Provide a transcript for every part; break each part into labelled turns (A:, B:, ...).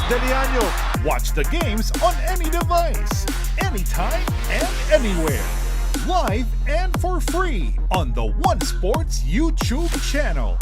A: Deliano. Watch the games on any device, anytime and anywhere. Live and for free on the One Sports YouTube channel.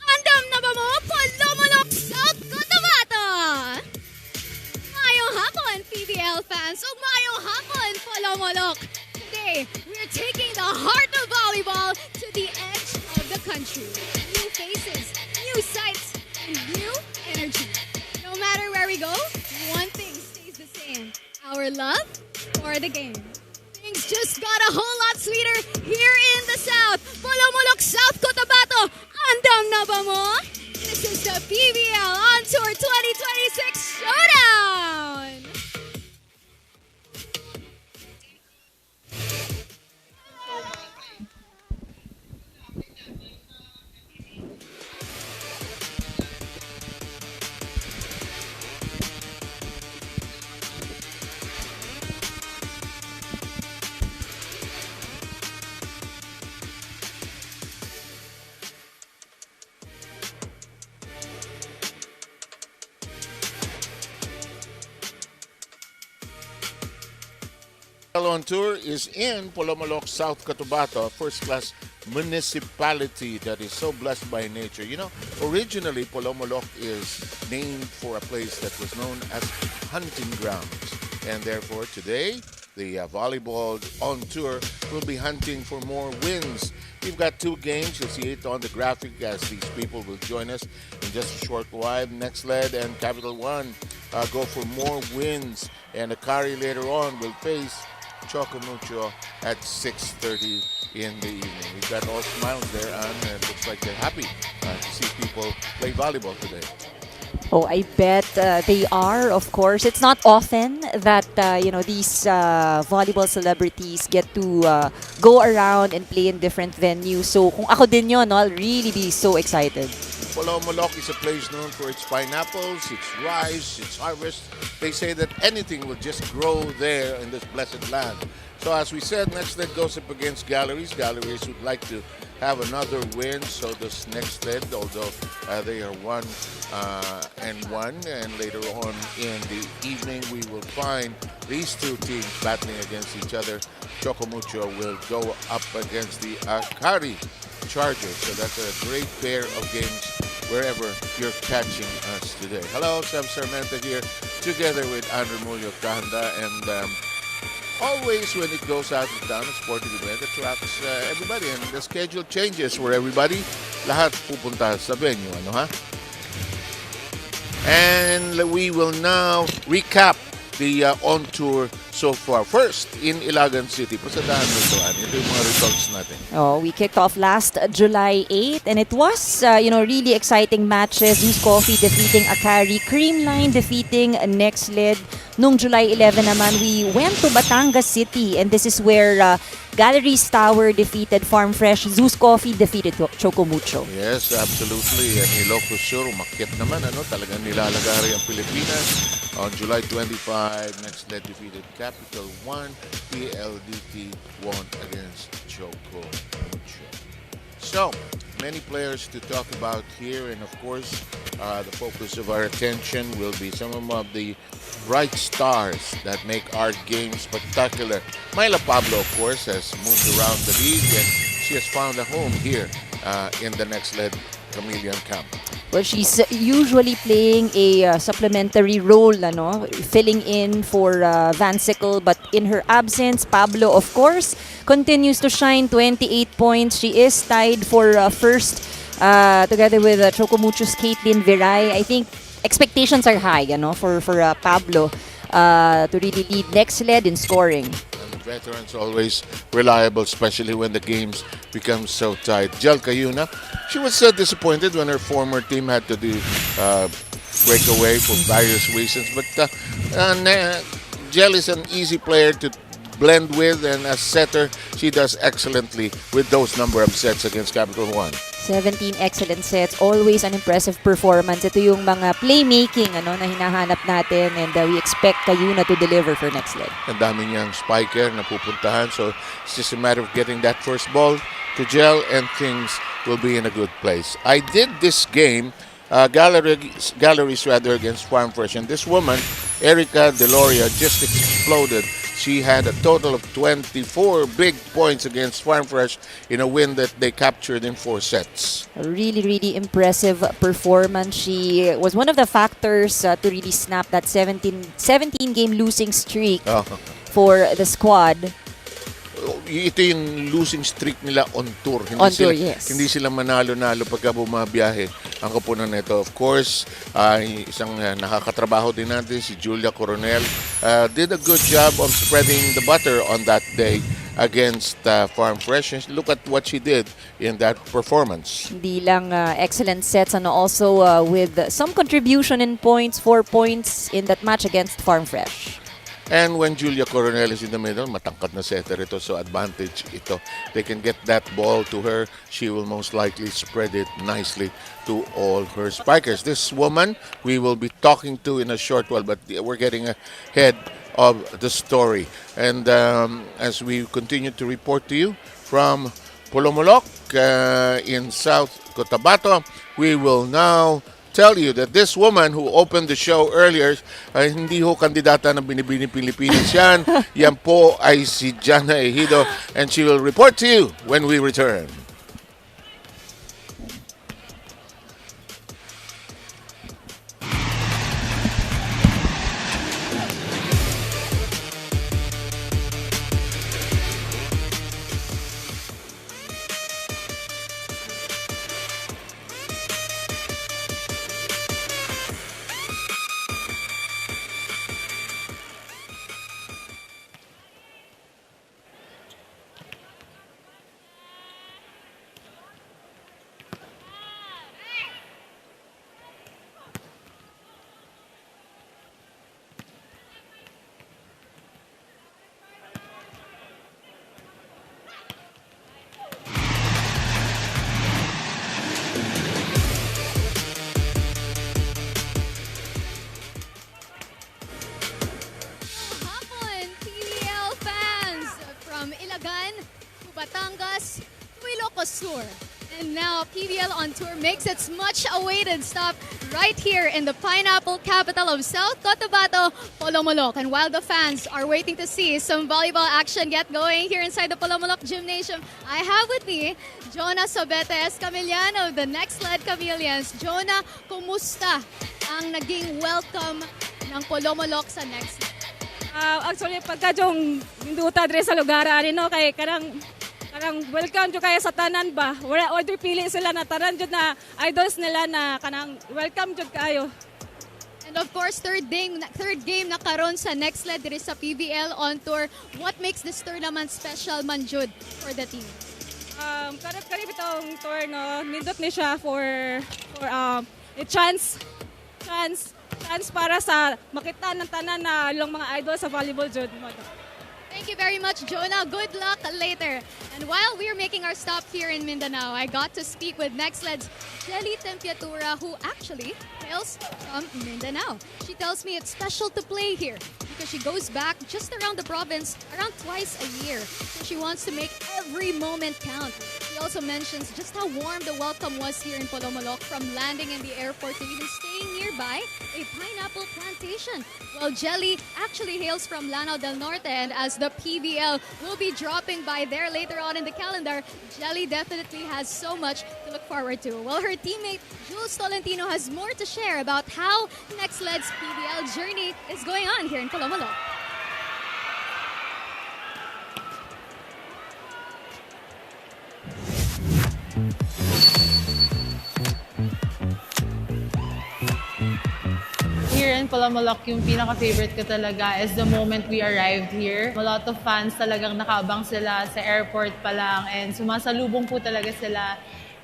B: Andam na ba mo, Polomolok sa Cotabato? Mayong hapon, PVL fans. Ug mayong hapon, Polomolok. Today, we're taking the heart of volleyball to the edge of the country. New faces, new sights, and new energy. No matter where we go, one thing stays the your love for the game. Things just got a whole lot sweeter here in the South. Polomolok, South Cotabato, andam na ba mo? This is the PVL On Tour 2026 Showdown!
C: On Tour is in Polomolok, South Cotabato, a first-class municipality that is so blessed by nature. You know, originally Polomolok is named for a place that was known as hunting grounds. And therefore today, the Volleyball On Tour will be hunting for more wins. We've got 2 games. You'll see it on the graphic as these people will join us in just a short while. Nxled and Capital One go for more wins. And Akari later on will face Chocomucho at 6:30 in the evening. We've got all smiles there, and it looks like they're happy to see people play volleyball today.
D: Oh, I bet they are, of course. It's not often that, these volleyball celebrities get to go around and play in different venues. So, kung ako din yun, I'll really be so excited.
C: Polomolok is a place known for its pineapples, its rice, its harvest. They say that anything will just grow there in this blessed land. So as we said, Nxled goes up against Galeries. Galeries would like to have another win, so does Nxled, although they are 1-1. And later on in the evening, we will find these 2 teams battling against each other. Chocomucho will go up against the Akari Chargers. So that's a great pair of games wherever you're catching us today. Hello, Sam Sarmenta here, together with Andrew Mulyo Kanda, and always when it goes out of town, a sporting event attracts everybody, and the schedule changes for everybody. Lahat pupunta sa venue, ano ha? And we will now recap the On Tour so far. First, in Ilagan City. Pasadahan mo ito, ito yung mga results natin.
D: Oh, we kicked off last July 8, and it was, really exciting matches. Zeus Coffee defeating Akari, Creamline defeating Nxled. Noong July 11 naman, we went to Batangas City, and this is where Galeries Tower defeated Farm Fresh. Zeus Coffee defeated Chocomucho.
C: Yes, absolutely. And Ilocos Sur, umakyat naman, talagang nilalagari ang Pilipinas. On July 25, Nxled defeated Capital One. PLDT won against Chocomucho. So, many players to talk about here, and of course, the focus of our attention will be some of the bright stars that make our game spectacular. Myla Pablo, of course, has moved around the league, and she has found a home here in the Nxled Chameleon camp.
D: Well, she's usually playing a supplementary role, filling in for Vansicle. But in her absence, Pablo, of course, continues to shine. 28 points. She is tied for first together with Chocomucho's Caitlin Viray. I think expectations are high, for Pablo to really lead Nxled in scoring.
C: Veterans always reliable, especially when the games become so tight. Jel Cayuna, she was disappointed when her former team had to break away for various reasons. But Jel is an easy player to blend with, and as setter, she does excellently with those number of sets against Capital One.
D: 17 excellent sets, always an impressive performance. Ito yung mga playmaking na hinahanap natin, and we expect Cayuna to deliver for Nxled.
C: Ang dami niyang spiker na pupuntahan, so it's just a matter of getting that first ball to Gel, and things will be in a good place. I did this game, Galeries against Farm Fresh, and this woman, Erica Deloria, just exploded. She had a total of 24 big points against Farm Fresh in a win that they captured in 4 sets.
D: A really, really impressive performance. She was one of the factors to really snap that 17-game losing streak for the squad.
C: ito yung losing streak nila on tour. Hindi
D: On tour,
C: sila,
D: yes.
C: Hindi sila manalo-nalo pagka bumabiyahe ang koponan nito. Of course, isang nakakatrabaho din natin, si Julia Coronel, did a good job of spreading the butter on that day against Farm Fresh. Look at what she did in that performance.
D: Hindi lang excellent sets, also with some contribution in points, 4 points in that match against Farm Fresh.
C: And when Julia Coronel is in the middle, matangkad na setter ito, so advantage ito. They can get that ball to her. She will most likely spread it nicely to all her spikers. This woman we will be talking to in a short while, but we're getting ahead of the story. And as we continue to report to you from Polomolok in South Cotabato, we will now tell you that this woman who opened the show earlier, hindi ho kandidata ng Binibining Pilipinas yan. Yan po ay si Jana Ejido, and she will report to you when we return.
B: Hapon, PVL fans from Ilagan to Batangas to Ilocos Sur. And now PVL On Tour makes its much-awaited stop right here in the pineapple capital of South Cotabato, Polomolok. And while the fans are waiting to see some volleyball action get going here inside the Polomolok Gymnasium, I have with me Jonah Sabete-Escamillan of the Nxled Chameleons. Jonah, kumusta ang naging welcome ng Polomolok sa Nxled?
E: Actually, pagka yung hinduta dre sa lugar, no, kay karang welcome jo kaya sa tanan ba. Wala order pili sila na tanan jud na idols nila na kanang welcome jud kayo.
B: And of course, third game na karon sa Nxled diri sa PVL On Tour. What makes this tournament special man jud for the team?
E: Karib itong tour, no, nindot ni siya for a chance para sa makita ng tanan na ilang mga idol sa volleyball jud.
B: Thank you very much, Jonah. Good luck later. And while we're making our stop here in Mindanao, I got to speak with Nxled's Jelly Tempiatura, who actually hails from Mindanao. She tells me it's special to play here because she goes back just around the province around twice a year. So she wants to make every moment count. She also mentions just how warm the welcome was here in Polomolok, from landing in the airport to even staying nearby a pineapple plantation. Well, Jelly actually hails from Lanao del Norte, and as the PVL will be dropping by there later on in the calendar, Jelly definitely has so much to look forward to. Well, her teammate Jules Tolentino has more to share about how Nxled's PVL journey is going on here in Polomolok.
F: Here in Polomolok, yung pinaka-favorite ko talaga is the moment we arrived here. A lot of fans talagang nakaabang sila sa airport pa lang, and sumasalubong po talaga sila.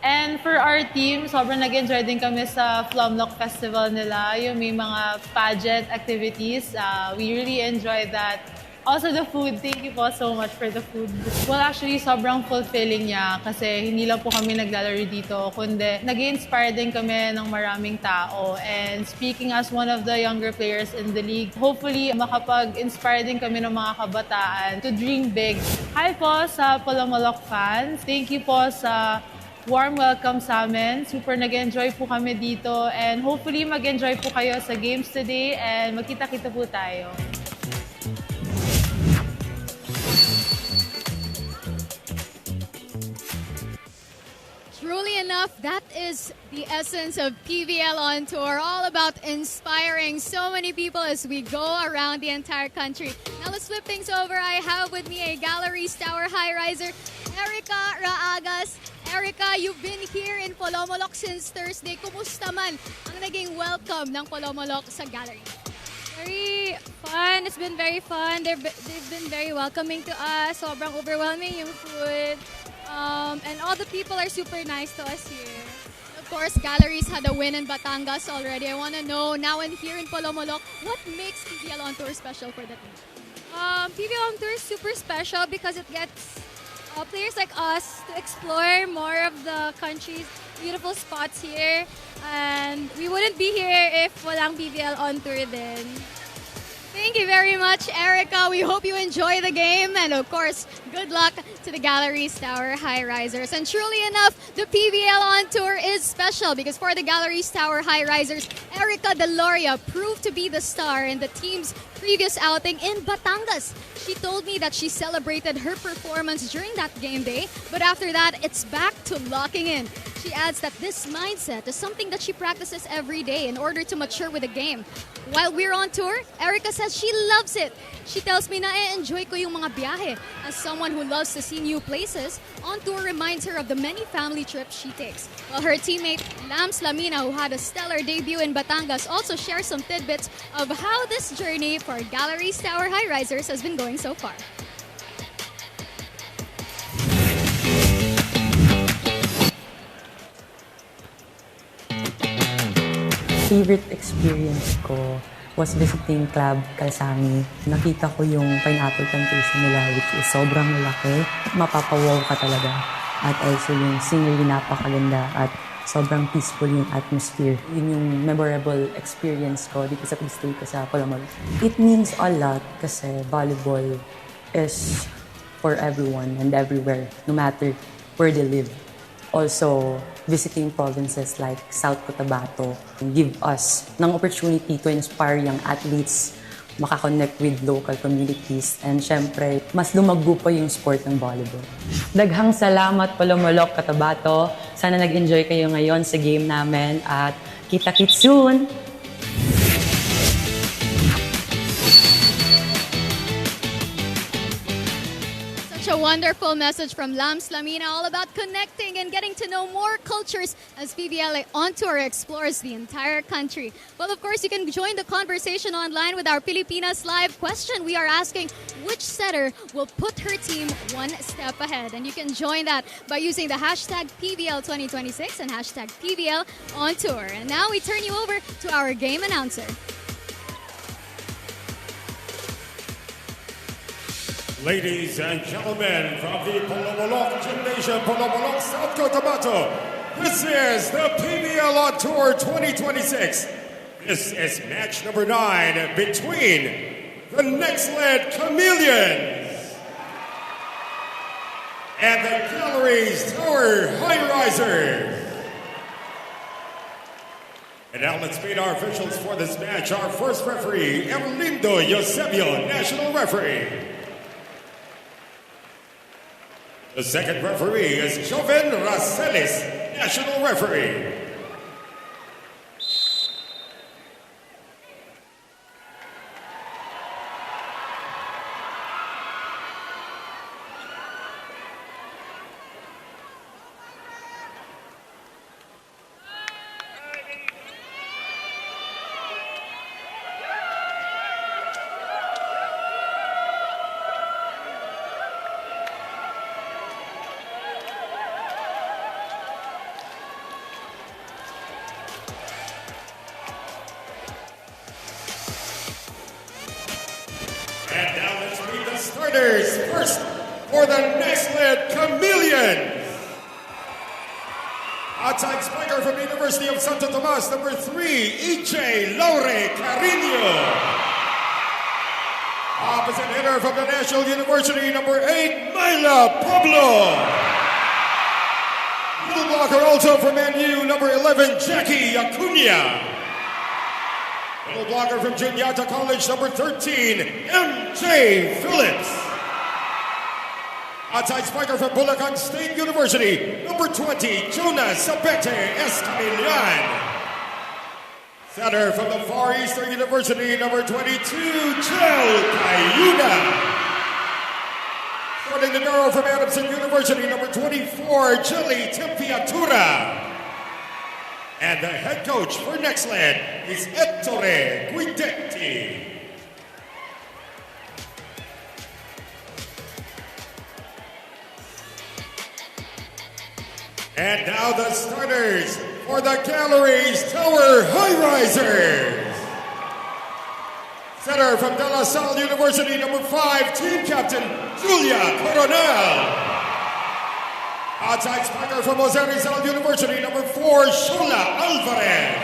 F: And for our team, sobrang nag-enjoy din kami sa Polomolok Festival nila, yung may mga pageant activities. We really enjoy that. Also the food, thank you po so much for the food. Well, actually, sobrang fulfilling niya kasi hindi lang po kami naglalaro dito, kundi nag-inspire din kami ng maraming tao. And speaking as one of the younger players in the league, hopefully makapag-inspire din kami ng mga kabataan to dream big. Hi po sa Polomolok fans. Thank you po sa warm welcome sa amin. Super nag-enjoy po kami dito, and hopefully mag-enjoy po kayo sa games today and magkita-kita po tayo.
B: Truly truly enough, that is the essence of PVL On Tour, all about inspiring so many people as we go around the entire country. Now let's flip things over. I have with me a Galeries Tower Highriser, Erica Raagas. Erica, you've been here in Polomolok since Thursday. Kumusta man ang naging welcome ng Polomolok sa gallery?
E: Very fun. It's been very fun. They've been very welcoming to us. Sobrang overwhelming yung food. And all the people are super nice to us here.
B: Of course, Galeries had a win in Batangas already. I want to know, now and here in Polomolok, what makes PVL On Tour special for the team?
E: PVL On Tour is super special because it gets players like us to explore more of the country's beautiful spots here. And we wouldn't be here if walang PVL On Tour din.
B: Thank you very much, Erica. We hope you enjoy the game. And of course, good luck to the Galeries Tower Highrisers. And truly enough, the PVL On Tour is special because for the Galeries Tower Highrisers, Erica Deloria proved to be the star in the team's previous outing in Batangas. She told me that she celebrated her performance during that game day, but after that, it's back to locking in. She adds that this mindset is something that she practices every day in order to mature with the game. While we're on tour, Erica says she loves it. She tells me na enjoy ko yung mga biyahe. As someone who loves to see new places, on tour reminds her of the many family trips she takes. While her teammate Lams Lamina, who had a stellar debut in Batangas, also shares some tidbits of how this journey for Galeries Tower Highrisers has been going so far.
G: Favorite experience ko was visiting Club Kalsami. Nakita ko yung pineapple plantation nila, which is sobrang malaki. Mapapawaw ka talaga. At also yung scenery napakaganda at sobrang peaceful yung atmosphere. Yun yung memorable experience ko dito sa pag-stay ko sa Polomolok. It means a lot kasi volleyball is for everyone and everywhere, no matter where they live. Also, visiting provinces like South Cotabato give us ng opportunity to inspire young athletes, makakonect with local communities, and syempre, mas lumago pa yung sport ng volleyball. Daghang salamat, Polomolok, Cotabato. Sana nag-enjoy kayo ngayon sa game namin at kita-kits soon!
B: A wonderful message from Lams Lamina, all about connecting and getting to know more cultures as PVL On Tour explores the entire country. Well, of course, you can join the conversation online with our Pilipinas Live question. We are asking which setter will put her team one step ahead. And you can join that by using the hashtag PVL 2026 and hashtag PVL On Tour. And now we turn you over to our game announcer.
H: Ladies and gentlemen, from the Polomolok Gymnasium, Polomolok, South Cotabato, this is the PVL On Tour 2026. This is match number 9 between the Nxled Chameleons and the Galeries Tower Highrisers. And now let's meet our officials for this match. Our first referee, Erlindo Eusebio, national referee. The second referee is Joven Racelis, national referee. And now let's meet the starters. First, for the Nxled Chameleons. Outside spiker from the University of Santo Tomas, number 3, EJ Laure Carino. Opposite hitter from the National University, number 8, Myla Pablo. Middle blocker also from NU, number 11, Jackie Acuna. Middle blocker from Juniata College, number 13, MJ Phillips. Outside spiker from Bulacan State University, number 20, Jonah Sabete-Escamillan. Center from the Far Eastern University, number 22, Chel Cayuna. Starting the barrel from Adamson University, number 24, Jelly Tempiatura. And the head coach for Nxled is Ettore Guidetti. And now the starters for the Galeries Tower Highrisers. Center from De La Salle University, number 5, team captain Julia Coronel. Outside spiker from Jose Rizal University, number 4, Shola Alvarez.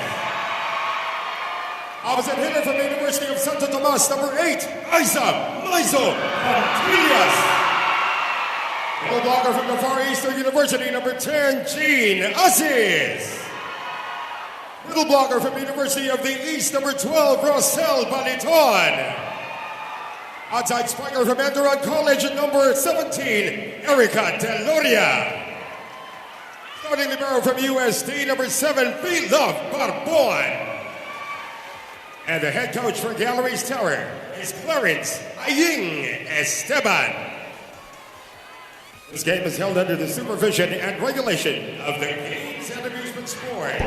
H: Opposite hitter from the University of Santo Tomas, number 8, Aiza Maizo-Pontillas. Middle blocker from the Far Eastern University, number 10, Jean Aziz. Middle blocker from the University of the East, number 12, Rosel Baliton. Outside spiker from Andoran College, number 17, Erica Deloria. Starting the barrel from USD, number 7, Beloved Barbon. And the head coach for Galeries Tower is Clarence Aying Esteban. This game is held under the supervision and regulation of the Games and Amusements Board.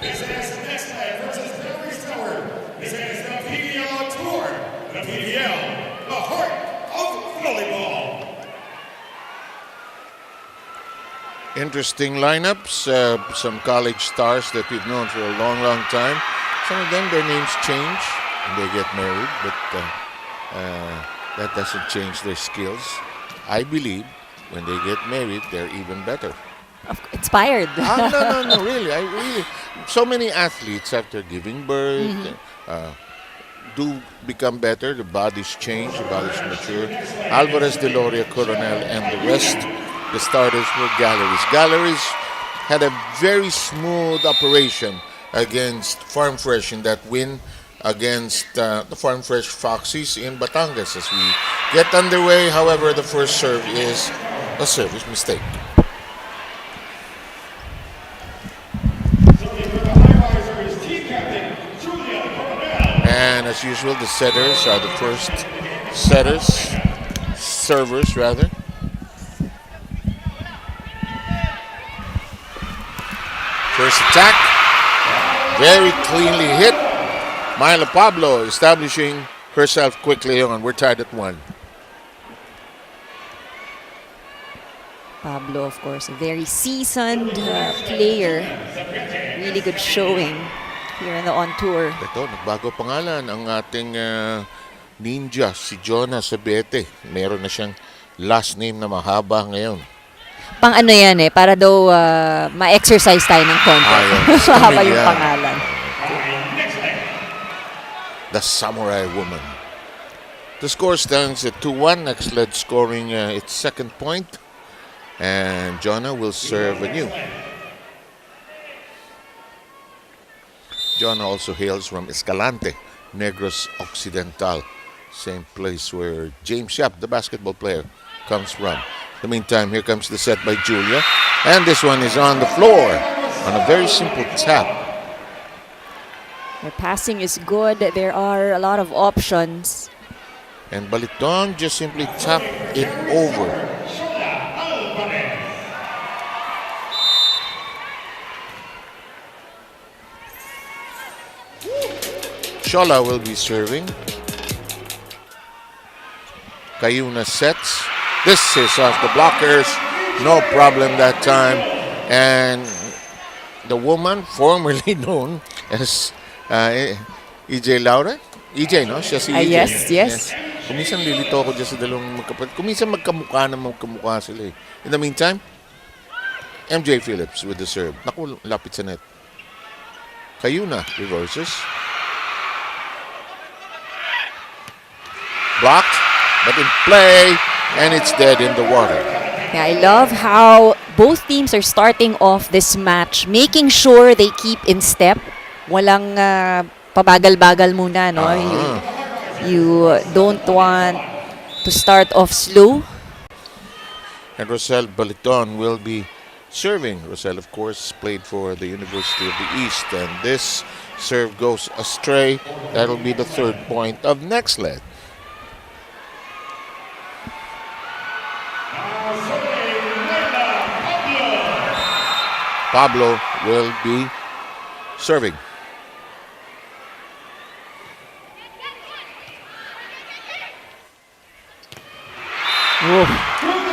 H: This is Nxled versus Galeries Tower. This is the PVL On Tour. The PVL, the heart of volleyball.
C: Interesting lineups. Some college stars that we've known for a long, long time. Some of them, their names change and they get married, but that doesn't change their skills. I believe when they get married, they're even better.
D: Inspired.
C: No, really. So many athletes, after giving birth, do become better. The bodies change, the bodies mature. Alvarez, Deloria, Coronel, and the rest, the starters were Galeries. Galeries had a very smooth operation against Farm Fresh in that win against the Farm Fresh Foxies in Batangas. As we get underway, however, the first serve is a service mistake. And as usual, the setters are the first servers rather. First attack, very cleanly hit. Myla Pablo establishing herself quickly on. We're tied at 1.
D: Pablo, of course, a very seasoned player. Really good showing here in the On Tour.
C: Ito, nagbago pangalan ang ating ninja, si Jonah Sabete. Meron na siyang last name na mahaba ngayon.
D: Pang ano yan para daw ma-exercise tayo ng konti. Mahaba yung pangalan.
C: The Samurai Woman. The score stands at 2-1. Nxled scoring its second point. And Jonah will serve anew. Jonah also hails from Escalante, Negros Occidental. Same place where James Yap, the basketball player, comes from. In the meantime, here comes the set by Julia. And this one is on the floor on a very simple tap.
D: Their passing is good. There are a lot of options.
C: And Baliton just simply tapped it over. Shola will be serving. Cayuna sets. This is off the blockers. No problem that time. And the woman formerly known as EJ Laura. EJ, no? Siya si EJ.
D: Yes.
C: Kuminsan lilito ako dyan sa dalawang magkapatid. Kuminsan magkamukha sila eh. In the meantime, MJ Phillips with the serve. Naku, lapit sa net. Cayuna reverses. Blocked, but in play, and it's dead in the water.
D: Yeah, I love how both teams are starting off this match, making sure they keep in step. Walang pabagal-bagal muna, no? You don't want to start off slow.
C: And Rosel Baliton will be serving. Rosel, of course, played for the University of the East. And this serve goes astray. That'll be the 3rd point of Nxled. Pablo will be serving.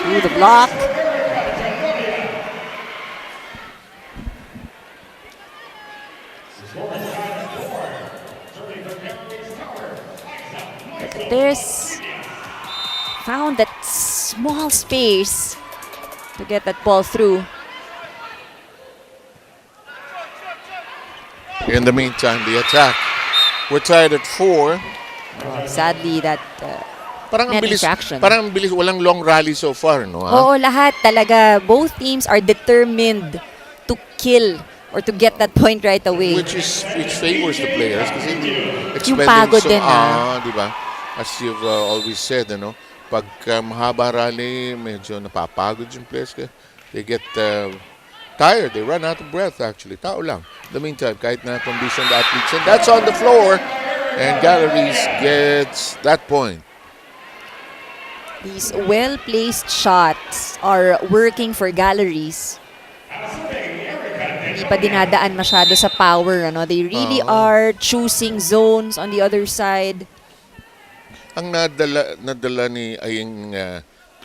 D: Through the block. There's found that small space to get that ball through.
C: In the meantime, the attack. We're tied at 4.
D: Sadly, that
C: Parang ang
D: net
C: bilis,
D: infraction.
C: parang ang bilis, walang long rally so far, no? Ha?
D: Oo, lahat talaga. Both teams are determined to kill or to get that point right away.
C: Which favors the players kasi hindi expending
D: pagod
C: so,
D: din,
C: di ba? As you've always said, ano, pag mahaba rally, medyo napapagod yung players. They get tired. They run out of breath, actually. Tao lang. In the meantime, kahit na conditioned athletes, and that's on the floor. And Galeries gets that point.
D: These well-placed shots are working for Galeries. Hindi pa dinadaan masyado sa power. Ano? They really are choosing zones on the other side.
C: Ang nadala ni Aying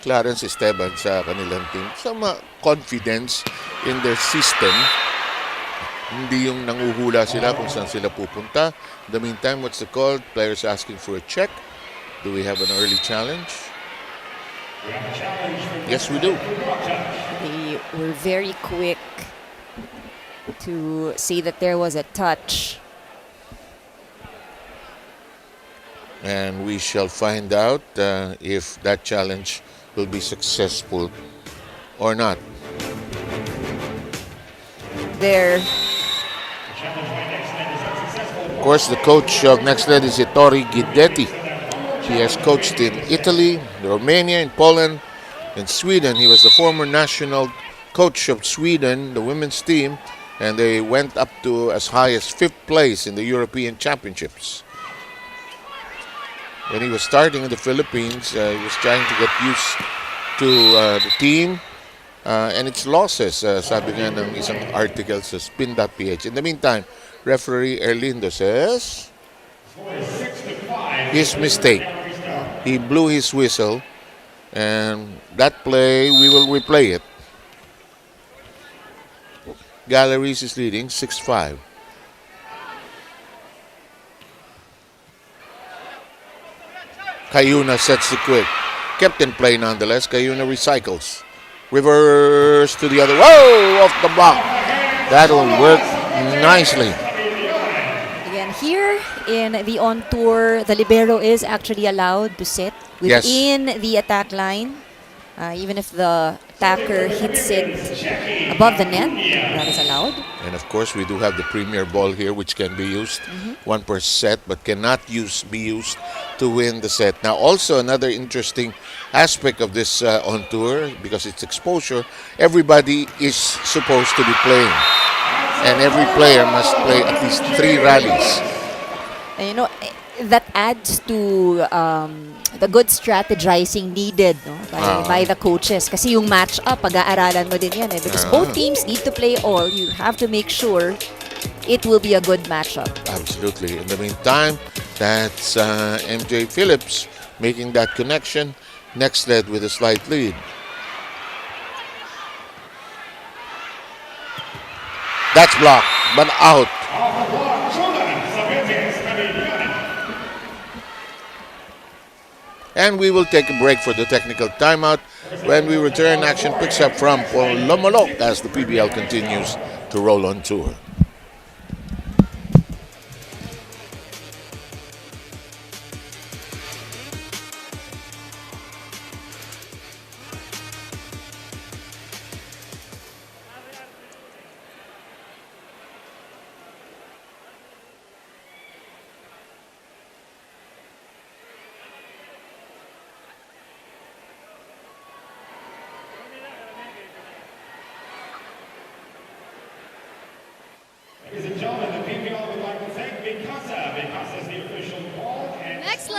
C: Clarence Esteban sa kanilang team, sama confidence in their system. Hindi yung nanguhula sila kung saan sila pupunta. In the meantime, what's the call? Players asking for a check. Do we have an early challenge? Yes, we do.
D: They were very quick to say that there was a touch.
C: And we shall find out if that challenge will be successful or not.
D: There.
C: Of course, the coach of Nxled is Ettore Guidetti. He has coached in Italy, Romania, in Poland, and Sweden. He was the former national coach of Sweden, the women's team, and they went up to as high as 5th place in the European Championships. When he was starting in the Philippines, he was trying to get used to the team and its losses, sabi nga ng isang article sa spin.ph. In the meantime, referee Erlindo says his mistake. He blew his whistle, and that play, we will replay it. Galeries is leading 6-5. Cayuna sets the quick. Kept in play nonetheless. Cayuna recycles. Reverse to the other. Whoa! Off the block. That'll work nicely.
D: Again, here in the on tour, the libero is actually allowed to sit within the attack line. Even if the attacker hits it above the net, that is allowed.
C: And of course, we do have the premier ball here, which can be used one per set, but cannot be used to win the set. Now, also another interesting aspect of this on tour, because it's exposure, everybody is supposed to be playing, and every player must play at least 3 rallies.
D: And you know, that adds to the good strategizing needed, no, by the coaches. Kasi yung match-up, pag-aaralan mo din yan. Because both teams need to play all. You have to make sure it will be a good matchup.
C: Absolutely. In the meantime, that's MJ Phillips making that connection. Nxled with a slight lead. That's blocked, but out. And we will take a break for the technical timeout. When we return, action picks up from Polomolok as the PVL continues to roll on tour.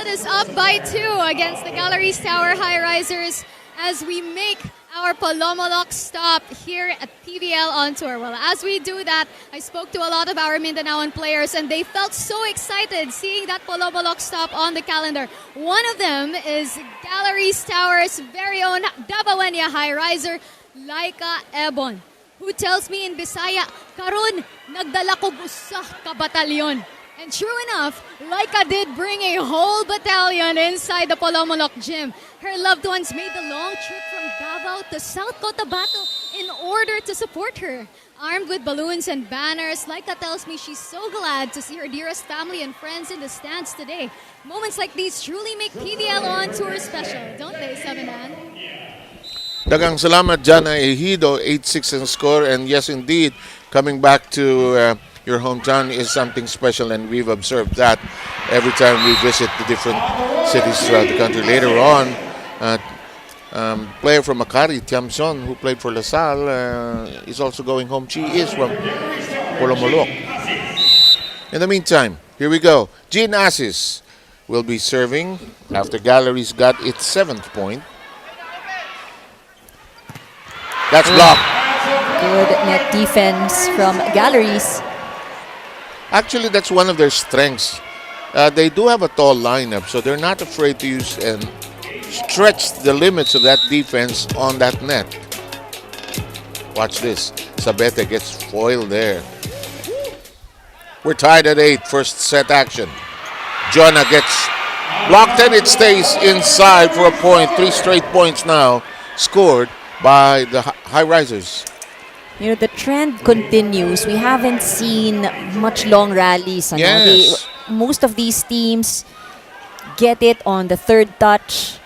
B: Nxled is up by 2 against the Galeries Tower Highrisers as we make our Polomolok stop here at PVL On Tour. Well, as we do that, I spoke to a lot of our Mindanaoan players and they felt so excited seeing that Polomolok stop on the calendar. One of them is Galeries Tower's very own Davawenya Highriser, Laika Ebon, who tells me in Bisaya, "Karon, nagdala ko busa ka batalyon." And true enough, Laika did bring a whole battalion inside the Polomolok gym. Her loved ones made the long trip from Davao to South Cotabato in order to support her. Armed with balloons and banners, Laika tells me she's so glad to see her dearest family and friends in the stands today. Moments like these truly make PVL On Tour special, don't they, Sabanan?
C: Dagang salamat, Jana Ejido, 8-6 ang score. And yes, indeed, coming back to your hometown is something special, and we've observed that every time we visit the different cities throughout the country. Later on, player from Makati, Tiamson, who played for LaSalle, is also going home. She is from Polomolok. In the meantime, here we go. Jean Assis will be serving after Galleries got its 7th point. That's blocked.
D: Good net defense from Galleries.
C: Actually, that's one of their strengths. They do have a tall lineup, so they're not afraid to use and stretch the limits of that defense on that net. Watch this. Sabete gets foiled there. We're tied at 8. First set action. Jonah gets blocked and it stays inside for a point. 3 straight points now scored by the Highrisers.
D: You know, the trend continues. We haven't seen much long rallies. Ano?
C: Yes.
D: Most of these teams get it on the 3rd touch.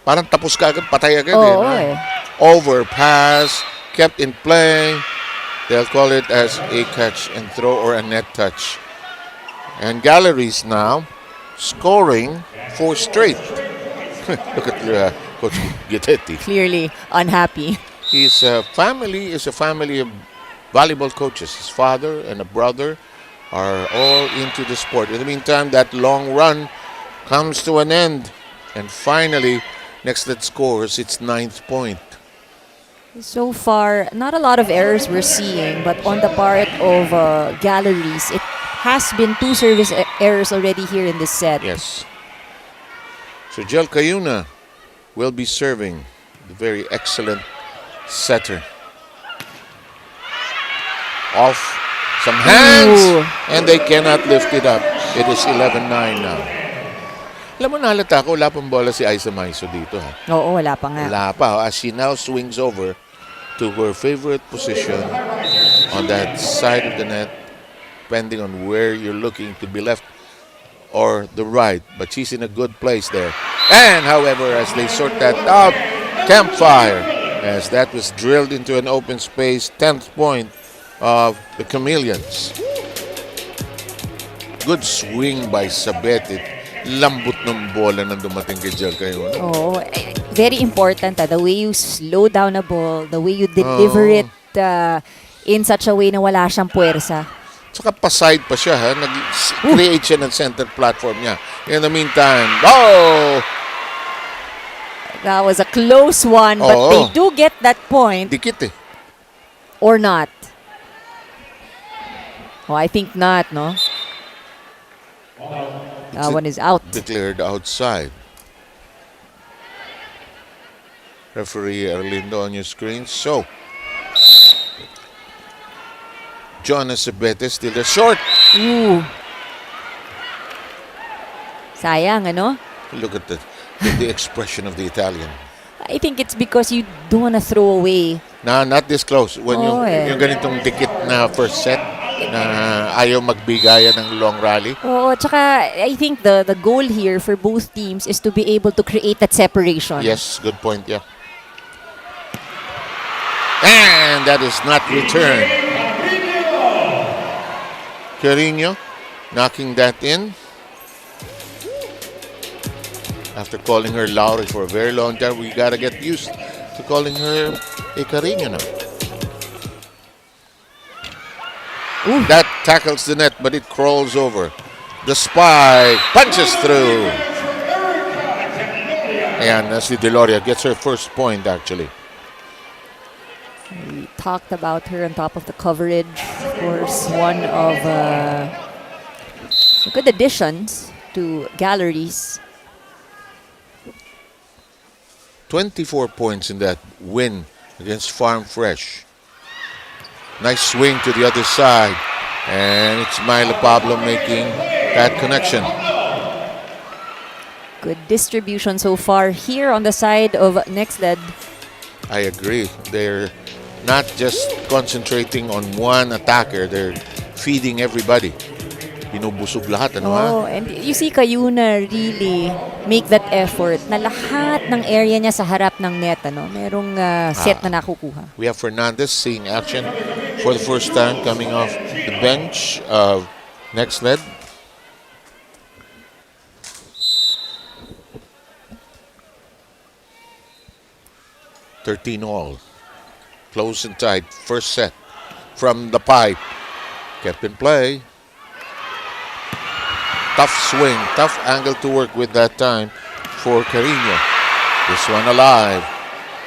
C: Parang tapos ka agad, patay agad.
D: Oo,
C: Overpass, kept in play. They'll call it as a catch and throw or a net touch. And Galleries now scoring 4 straight. Look at Coach Gitetti.
D: Clearly unhappy.
C: His family is a family of volleyball coaches. His father and a brother are all into the sport. In the meantime, that long run comes to an end. And finally, Nxled scores its 9th point.
D: So far, not a lot of errors we're seeing, but on the part of Galleries, it has been 2 service errors already here in this set.
C: Yes. So Jel Cayuna will be serving, the very excellent setter. Off some hands, and they cannot lift it up. It is 11-9 now. Alam mo, nalata ko, wala pang bola si Aiza Maizo dito. Ha?
D: Oo, wala pa nga.
C: Wala pa. As she now swings over to her favorite position on that side of the net, depending on where you're looking, to be left or the right. But she's in a good place there. And, however, as they sort that out, campfire, as that was drilled into an open space, 10th point of the Chameleons. Good swing by Sabete. Lambot ng bola nang dumating kay Jel Cayuna.
D: Oh, very important. The way you slow down a ball, the way you deliver it in such a way na wala siyang puwersa.
C: Saka pa-side pa siya, ha? Nag-create siya ng center platform niya. In the meantime, oh!
D: That was a close one, but they do get that point.
C: Dikit eh.
D: Or not. Oh, I think not, no? That one is out.
C: Declared outside. Referee Arlindo on your screen. So, Jonah Sabete still a short.
D: Ooh. Sayang, ano?
C: Look at the expression of the Italian.
D: I think it's because you don't want to throw away.
C: Nah, not this close. When yung ganitong dikit na first set, na ayaw magbigayan ng long rally.
D: Oo, tsaka I think the goal here for both teams is to be able to create that separation.
C: Yes, good point, yeah. And that is not returned. Carino knocking that in. After calling her Laura for a very long time, we gotta get used to calling her a Carino now. That tackles the net, but it crawls over. The spike punches through. And si Deloria gets her first point actually.
D: We talked about her on top of the coverage. Of course, one of good additions to Galeries.
C: 24 points in that win against Farm Fresh. Nice swing to the other side. And it's Milo Pablo making that connection.
D: Good distribution so far here on the side of Nxled.
C: I agree. They're not just concentrating on one attacker. They're feeding everybody. Binubusog lahat, ano ha?
D: Oh, and you see Kayuna really make that effort na lahat ng area niya sa harap ng net, ano? Merong set na nakukuha.
C: We have Fernandez seeing action for the first time coming off the bench of Nxled. all. Close and tight. First set from the pipe. Kept in play. Tough swing. Tough angle to work with that time for Carino. This one alive.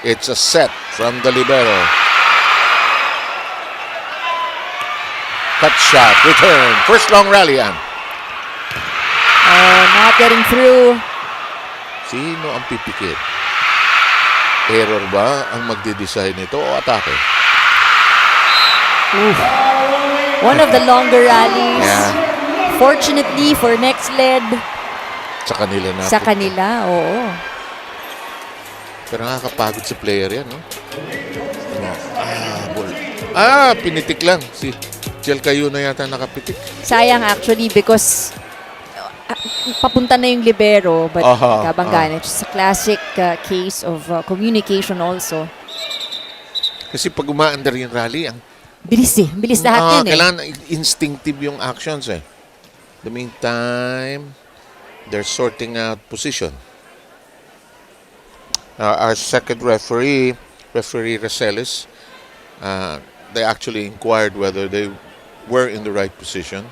C: It's a set from the libero. Cut shot. Return. First long rally, Ann.
D: Not getting through.
C: Sino ang pipikit? Error ba ang magde-decide nito o atake?
D: One of the longer rallies.
C: Yeah.
D: Fortunately for Nxled.
C: Sa kanila na.
D: Sa kanila, oo.
C: Pero nakakapagod sa player yan, no? Ball. Pinitik lang. Si Jel Cayuna yata nakapitik.
D: Sayang actually because papunta na yung libero but kabanggan. It's a classic case of communication also.
C: Kasi pag umaandar yung rally, ang
D: bilis lahat yan eh.
C: Kailangan instinctive yung actions eh. The meantime, they're sorting out position. Our second referee Racelis, they actually inquired whether they were in the right position.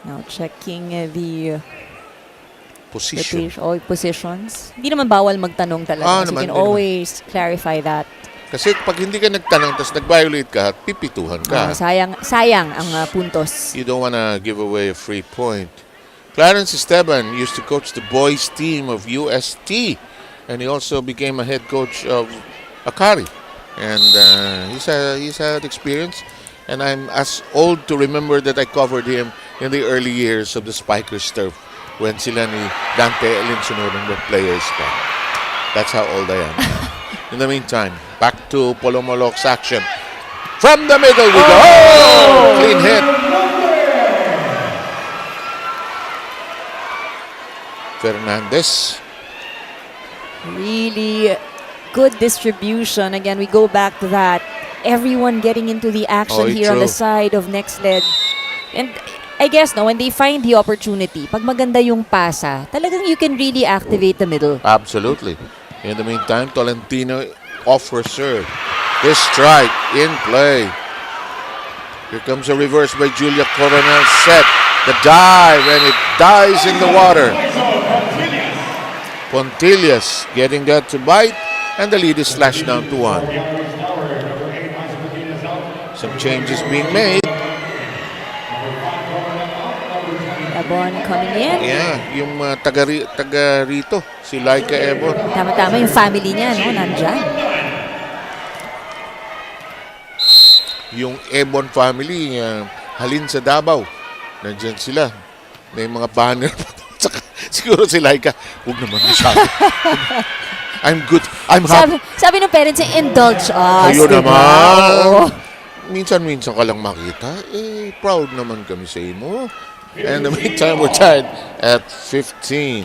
D: Now checking the
C: position.
D: Positions. Hindi naman bawal magtanong talaga. So you can always clarify that.
C: Kasi pag hindi ka nagtanong tapos nag-violate ka, pipituhan ka.
D: Sayang ang puntos.
C: You don't want to give away a free point. Clarence Esteban used to coach the boys team of UST, and he also became a head coach of Akari. And he's had experience, and I'm as old to remember that I covered him in the early years of the Spikers turf when sila ni Dante Elinsunoran were players pa. That's how old I am. In the meantime, back to Polomolok's action. From the middle we go. Clean hit. Fernandez.
D: Really good distribution. Again, we go back to that. Everyone getting into the action here on the side of Nxled. And I guess when they find the opportunity, pag maganda yung pasa, talagang you can really activate the middle.
C: Absolutely. In the meantime, Tolentino off her serve. This strike in play. Here comes a reverse by Julia Coronel. Set the dive, and it dies in the water. Pontillas getting that to bite, and the lead is slashed down to 1. Some changes being made.
D: Ebon coming in.
C: Yeah, yung taga rito, si Laika Ebon.
D: Tama-tama yung family niya, no? Nandyan.
C: Yung Ebon family, halin sa Davao. Nandyan sila. May mga banner. Siguro si Laika, huwag naman masyado. I'm good. I'm happy.
D: Sabi ng parents, indulge us.
C: Ayun
D: diba?
C: naman. Minsan-minsan ka lang makita. Proud naman kami sa imo. And in the meantime, we're tied at 15.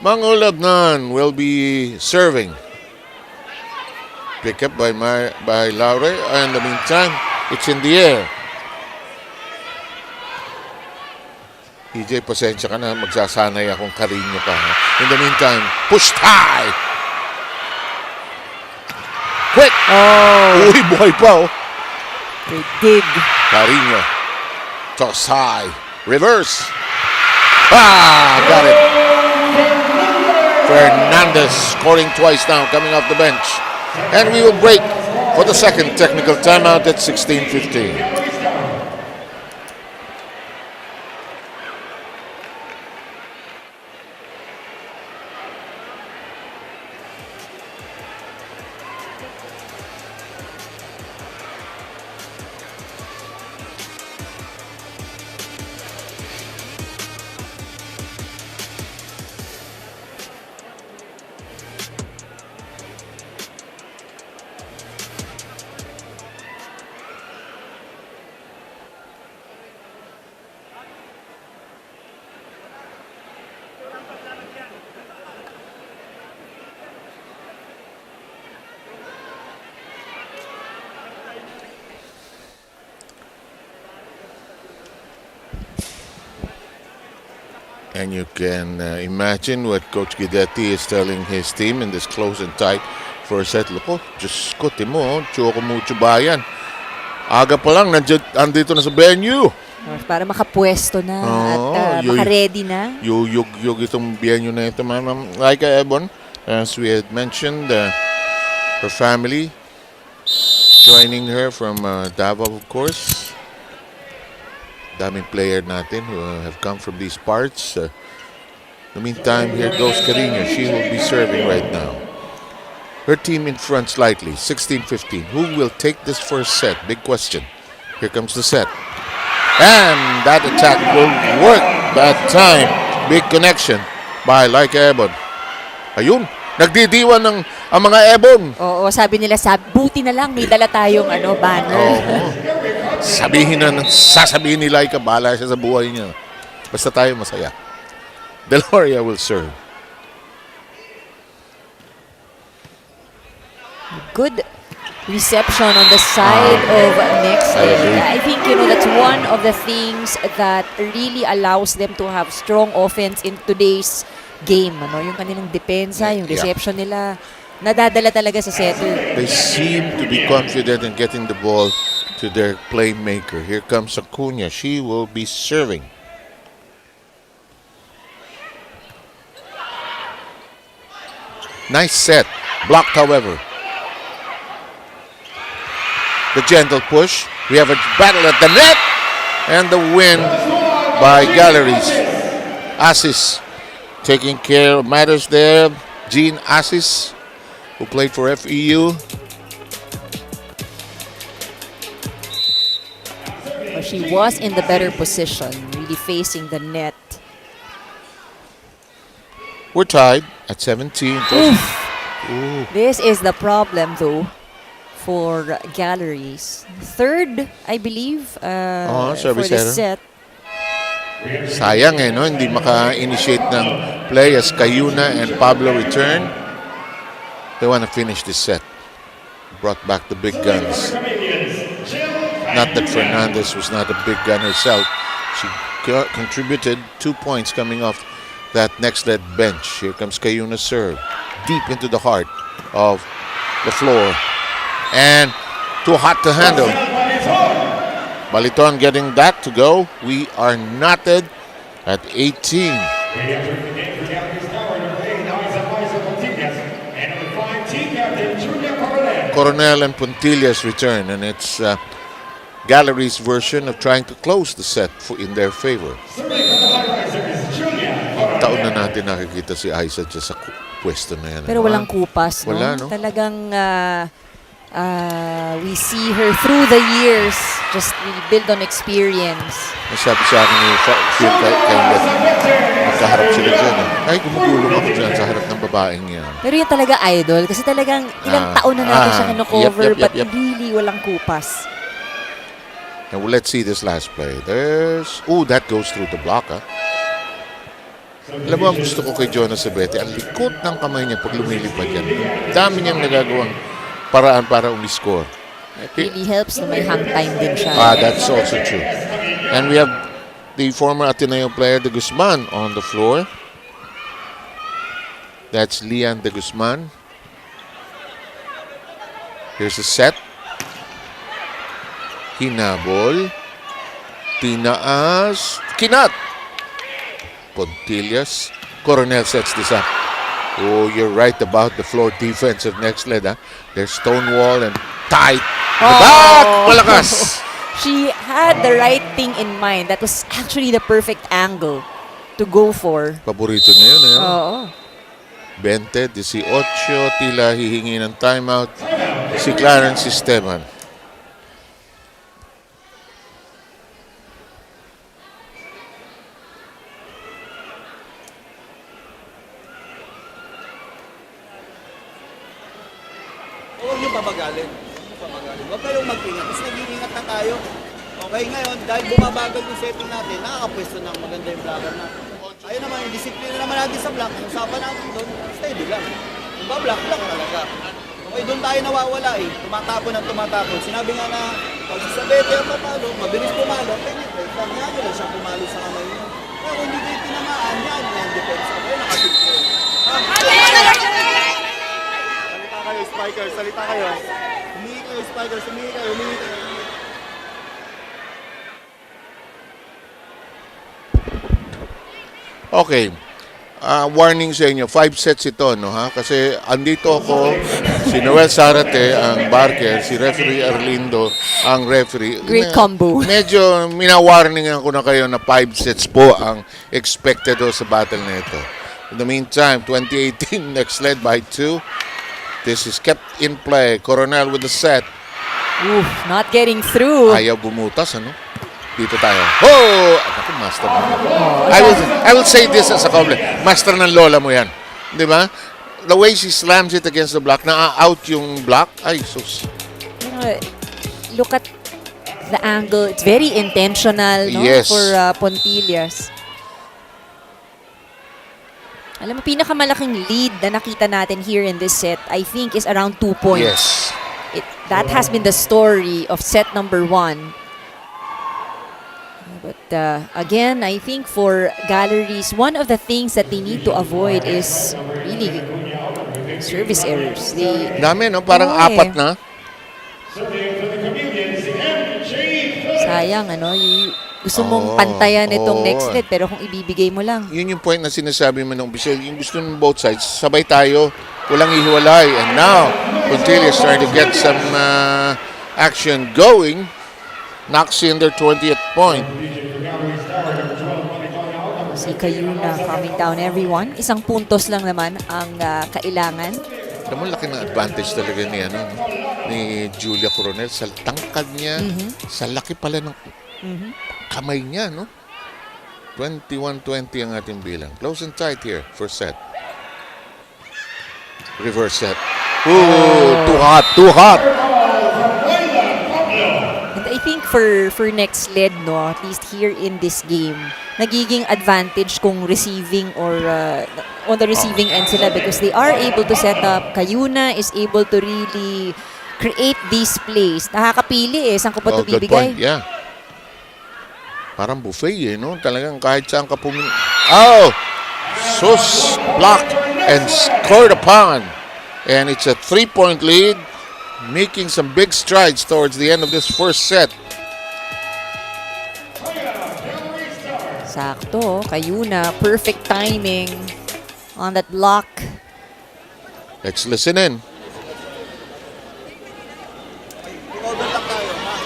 C: Mangolagnan will be serving. Pick up by Laure. And in the meantime, it's in the air. EJ, pasensya ka na. Magsasanay akong Carino pa. Ha? In the meantime, pushed high. Quick!
D: Oh,
C: Uy, buhay pa oh.
D: great dig.
C: Carino. Toss high. Reverse. Got it. Fernandez scoring twice now, coming off the bench. And we will break for the second technical timeout at 16:15. And you can imagine what Coach Guidetti is telling his team in this close and tight first set. Look, oh, Diyos ko, Timo, Choco Mucho Bayan. Aga pa lang, andito na sa venue.
D: Para makapwesto na at makaready na.
C: Yug itong venue na ito, ma'am. Like Ebon, as we had mentioned, her family joining her from Davao, of course. Daming player natin who have come from these parts. In the meantime, here goes Carino. She will be serving right now. Her team in front slightly, 16-15. Who will take this first set? Big question. Here comes the set. And that attack will work that time. Big connection by Like Ebon. Ayun, nagdidiwan ng ang mga Ebon.
D: Oo, sabi nila, buti na lang may dala tayong banner.
C: Sasabihin ni Laika, bahala siya sa buhay niya. Basta tayo masaya. Deloria will serve.
D: Good reception on the side of Nxled. I think, that's one of the things that really allows them to have strong offense in today's game. Yung kanilang depensa, yung reception nila, nadadala talaga sa setter.
C: They seem to be confident in getting the ball to their playmaker. Here comes Acuna. She will be serving. Nice set. Blocked, however. The gentle push. We have a battle at the net. And the win by Galeries. Assis taking care of matters there. Jean Assis, who played for FEU.
D: She was in the better position, really facing the net.
C: We're tied at 17. Ooh.
D: This is the problem, though, for Galeries. Third, I believe, for this set.
C: Sayang no? Hindi maka-initiate ng play as Cayuna and Pablo return. They want to finish this set. Brought back the big guns. Not that Fernandez was not a big gun herself. She contributed 2 points coming off that Nxled bench. Here comes Cayuna serve. Deep into the heart of the floor. And too hot to handle. Baliton getting that to go. We are knotted at 18. Coronel and Pontillas return, and it's Galeries' version of trying to close the set in their favor. Taon na natin nakikita si Aiza dyan sa pwesto na yan.
D: Pero walang kupas, no?
C: Wala, no?
D: Talagang we see her through the years just really build on experience.
C: Nasabi sa akin ni Phil Kailet, magkaharap sila dyan. Ay, gumugulong ako dyan sa harap ng babaeng yan.
D: Pero yan talaga idol kasi talagang ilang taon na natin siya kino-cover but really walang kupas.
C: And let's see this last play. That goes through the block, ha? Alam mo, ang gusto ko kay Jonah Sabete, ang likot ng kamay niya pag lumilipad yan. Dami niyang nagagawang paraan para umiscore.
D: It really helps na may hang time din siya.
C: That's also true. And we have the former Ateneo player, De Guzman, on the floor. That's Lian De Guzman. Here's a set. Hinabol. Tinaas. Kinat. Pontillas. Coronel sets this up. Oh, you're right about the floor defense of Nxled. Huh? They're stonewall and tight. The back! Malakas!
D: She had the right thing in mind. That was actually the perfect angle to go for.
C: Paborito niya yun.
D: Oo.
C: 20, 18, tila hihingi ng timeout si Clarence Esteban.
I: Huwag niyo pabagalin. Huwag kayong mag-ingat. Kasi nag-iingat na tayo. Okay, ngayon, dahil bumabagal yung setting natin, nakakapwesto ng maganda yung blocker natin. Ayun naman, yung disiplina naman natin sa block. Yung usapan natin doon, steady lang. Kung ba, block talaga. Okay, doon tayo nawawala eh. Tumatapon ng tumatapon. Sinabi nga na, pag si Sabete ang papalo, mabilis pumalo, penetrate. Kaya nila siya pumalo sa kamay niya. Kaya kung hindi kayo tinamaan, yan yung defense. Okay, nakatip ko. Salita kayo, spikers. Salita kayo. Humingi kayo, spikers. Humingi kayo.
C: Okay. Warning sa inyo, 5 sets ito, no ha? Kasi andito ako, si Noel Zarate ang barker, si referee Arlindo ang referee.
D: Great combo.
C: Medyo minawarningan ko na kayo na 5 sets po ang expected sa battle na ito. In the meantime, 2018 Nxled by 2. This is kept in play. Coronel with the set.
D: Oof, not getting through.
C: Ayaw bumutas, ano? Dito tayo. Oh! Ako, master. I will say this as a compliment. Master ng lola mo yan. Di ba? The way she slams it against the block, na-out yung block. Ay, sus.
D: You know, look at the angle. It's very intentional, no?
C: Yes.
D: For Pontillas. Alam mo, pinakamalaking lead na nakita natin here in this set, I think, is around 2 points.
C: Yes.
D: That has been the story of set number 1. But again, I think for Galleries, one of the things that they need to avoid is really service errors.
C: Dami, no? Parang apat na.
D: Sayang, ano? Gusto mong pantayan itong Nxled, pero kung ibibigay mo lang.
C: Yun yung point na sinasabi mo ng official. Yung gusto ng both sides, sabay tayo, walang ihiwalay. And now, Pontillas trying to get some action going. Knocks in their 20th point.
D: Si Kayuna coming down, everyone. Isang puntos lang naman ang kailangan.
C: Alam mo, laki ng advantage talaga ni Julia Coronel sa tangkad niya, sa laki pala ng kamay niya, no? 21-20 ang ating bilang. Close and tight here, first set. Reverse set. Ooh, too hot, too hot.
D: And I think for Nxled, no, at least here in this game, nagiging advantage kung receiving or on the receiving end sila because they are able to set up. Kayuna is able to really create these plays. Nakakapili saan ko pa ito
C: Good
D: bibigay.
C: point, yeah. Parang buffet, no? Talagang kahit saan ka pumili. Oh! Sus! Blocked and scored upon. And it's a 3-point lead, making some big strides towards the end of this first set.
D: Sakto, Kayuna, perfect timing on that block.
C: Let's listen in.
I: Recover lang tayo, ha?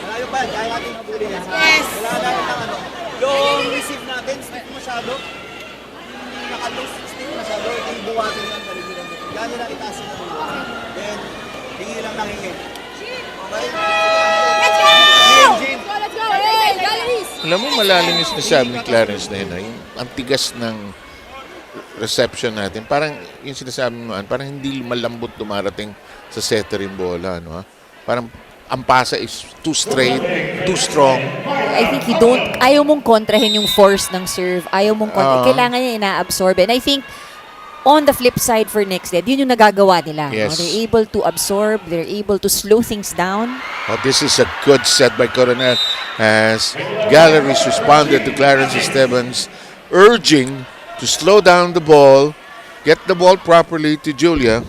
I: Malayo pa, kaya natin nabuli yan. Yes! Wala lang ano. Yung receive natin, stick masyado. Yung naka-loose, stick masyado. Yung buwatin lang, daligilan dito. Gano'n lang itaas yung ulo. Then, hingi lang ng hingi. Okay?
B: Let's go!
I: Jim.
B: Let's go! Hey, Galleries!
C: Alam mo, malalim yung sinasabi ni Clarence na yun. Ang tigas ng reception natin. Parang yung sinasabi mo, parang hindi malambot dumarating sa setter yung bola. No, ha? Parang ang pasa is too straight, too strong.
D: I think ayaw mong kontrahin yung force ng serve. Ayaw mong kontrahin. Kailangan niya ina-absorb. And I think on the flip side for Nxled, yun yung nagagawa nila. No?
C: Yes.
D: They're able to absorb, they're able to slow things down.
C: Oh, this is a good set by Coronel as Galeries responded to Clarence Esteban's urging to slow down the ball, get the ball properly to Julia.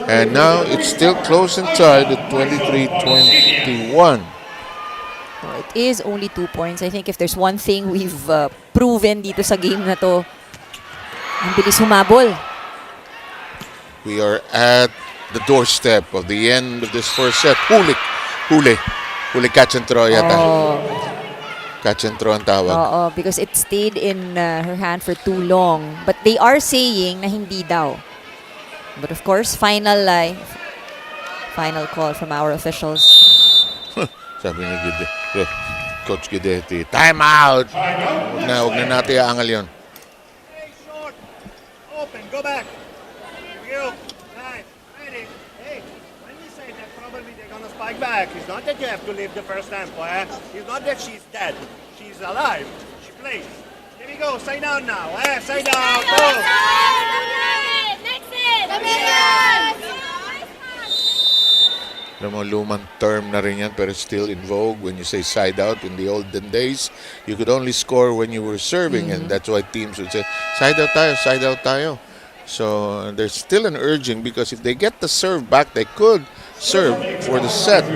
C: And now it's still close and tied at 23-21.
D: Oh, it is only 2 points. I think if there's one thing we've proven dito sa game na to, ang bilis humabol.
C: We are at the doorstep of the end of this first set. Huli, catch and throw yata. Catch and throw ang tawag.
D: Oo, because it stayed in her hand for too long. But they are saying na hindi daw. But of course, final call from our officials.
C: Sabi ni Coach Guidetti, time out! Huwag na natin aangal yun.
J: Short, open, go back. You, nice, ready. Hey, when we say that probably they're gonna spike back, it's not that you have to leave the first tempo, eh? It's not that she's dead. She's alive. She plays. Here we go, side down now, eh? Side down, go!
C: Alam mo, lumang term na rin yan, pero still in vogue when you say side out. In the olden days, you could only score when you were serving, and that's why teams would say, side out tayo. So there's still an urging because if they get the serve back, they could serve for the set.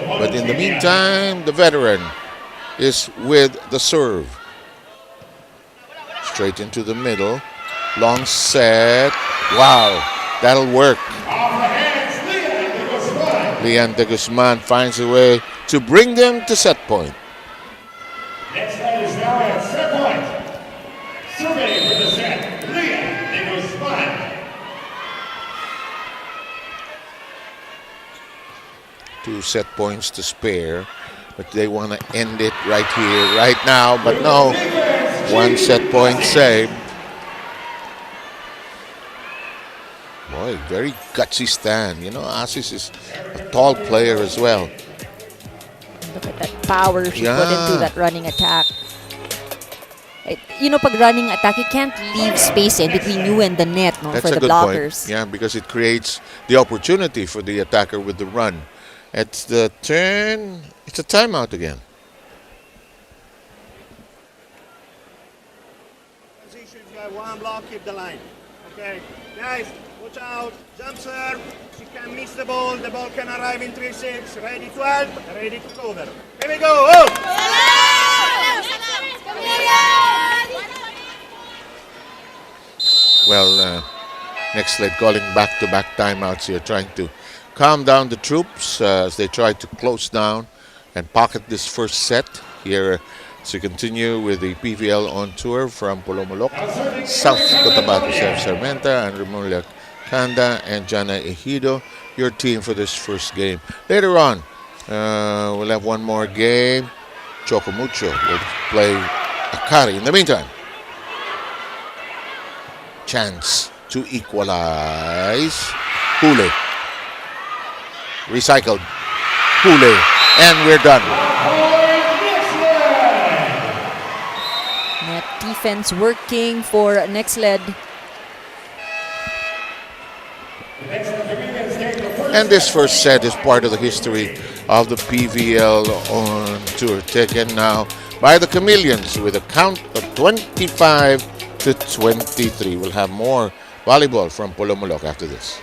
C: But in the meantime, the veteran is with the serve. Straight into the middle. Long set. Wow, that'll work. Leon de Guzman finds a way to bring them to set point.
H: Next set is now at set point. Survey for the set, Leon de Guzman.
C: 2 set points to spare, but they want to end it right here, right now. But no, 1 set point saved. Boy, very gutsy stand. You know, Asis is a tall player as well.
D: Look at that power she put into that running attack. You know, pag running attack, you can't leave space in between you and the net, no,
C: That's
D: for
C: a
D: the
C: good
D: blockers.
C: point. Yeah, because it creates the opportunity for the attacker with the run. It's the turn. It's a timeout again.
J: Position, you have 1 block, keep the line. Okay, guys, watch out, jump serve. She can miss the ball can arrive in 3-6. Ready to help, ready to cover. Here we go, oh!
C: Well, Nxled calling back-to-back timeouts here, trying to calm down the troops as they try to close down and pocket this first set. Here to continue with the PVL On Tour from Polomolok, South Cotabato, Sarmenta, and Remulla Kanda and Jana Ejido, your team for this first game. Later on, we'll have one more game. Chocomucho will play Akari. In the meantime, chance to equalize. Hule. Recycled. Hule. And we're done.
D: Net defense working for Nxled.
C: And this first set is part of the history of the PVL On Tour, taken now by the Chameleons with a count of 25-23. We'll have more volleyball from Polomolok after this.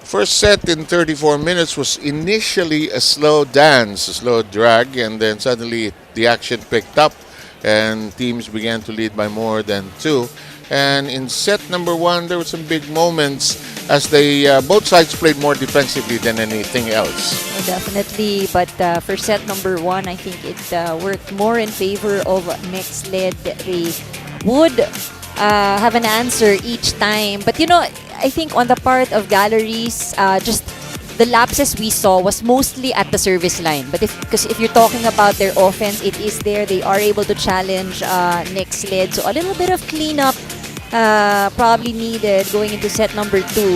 C: First set in 34 minutes was initially a slow dance, a slow drag, and then suddenly the action picked up and teams began to lead by more than 2. And in set number 1, there were some big moments as they both sides played more defensively than anything else.
D: Oh, definitely, but for set number 1, I think it worked more in favor of Nxled. They would have an answer each time. But you know, I think on the part of Galleries, just the lapses we saw was mostly at the service line. But if you're talking about their offense, it is there. They are able to challenge Nxled. So a little bit of cleanup probably needed going into set number 2.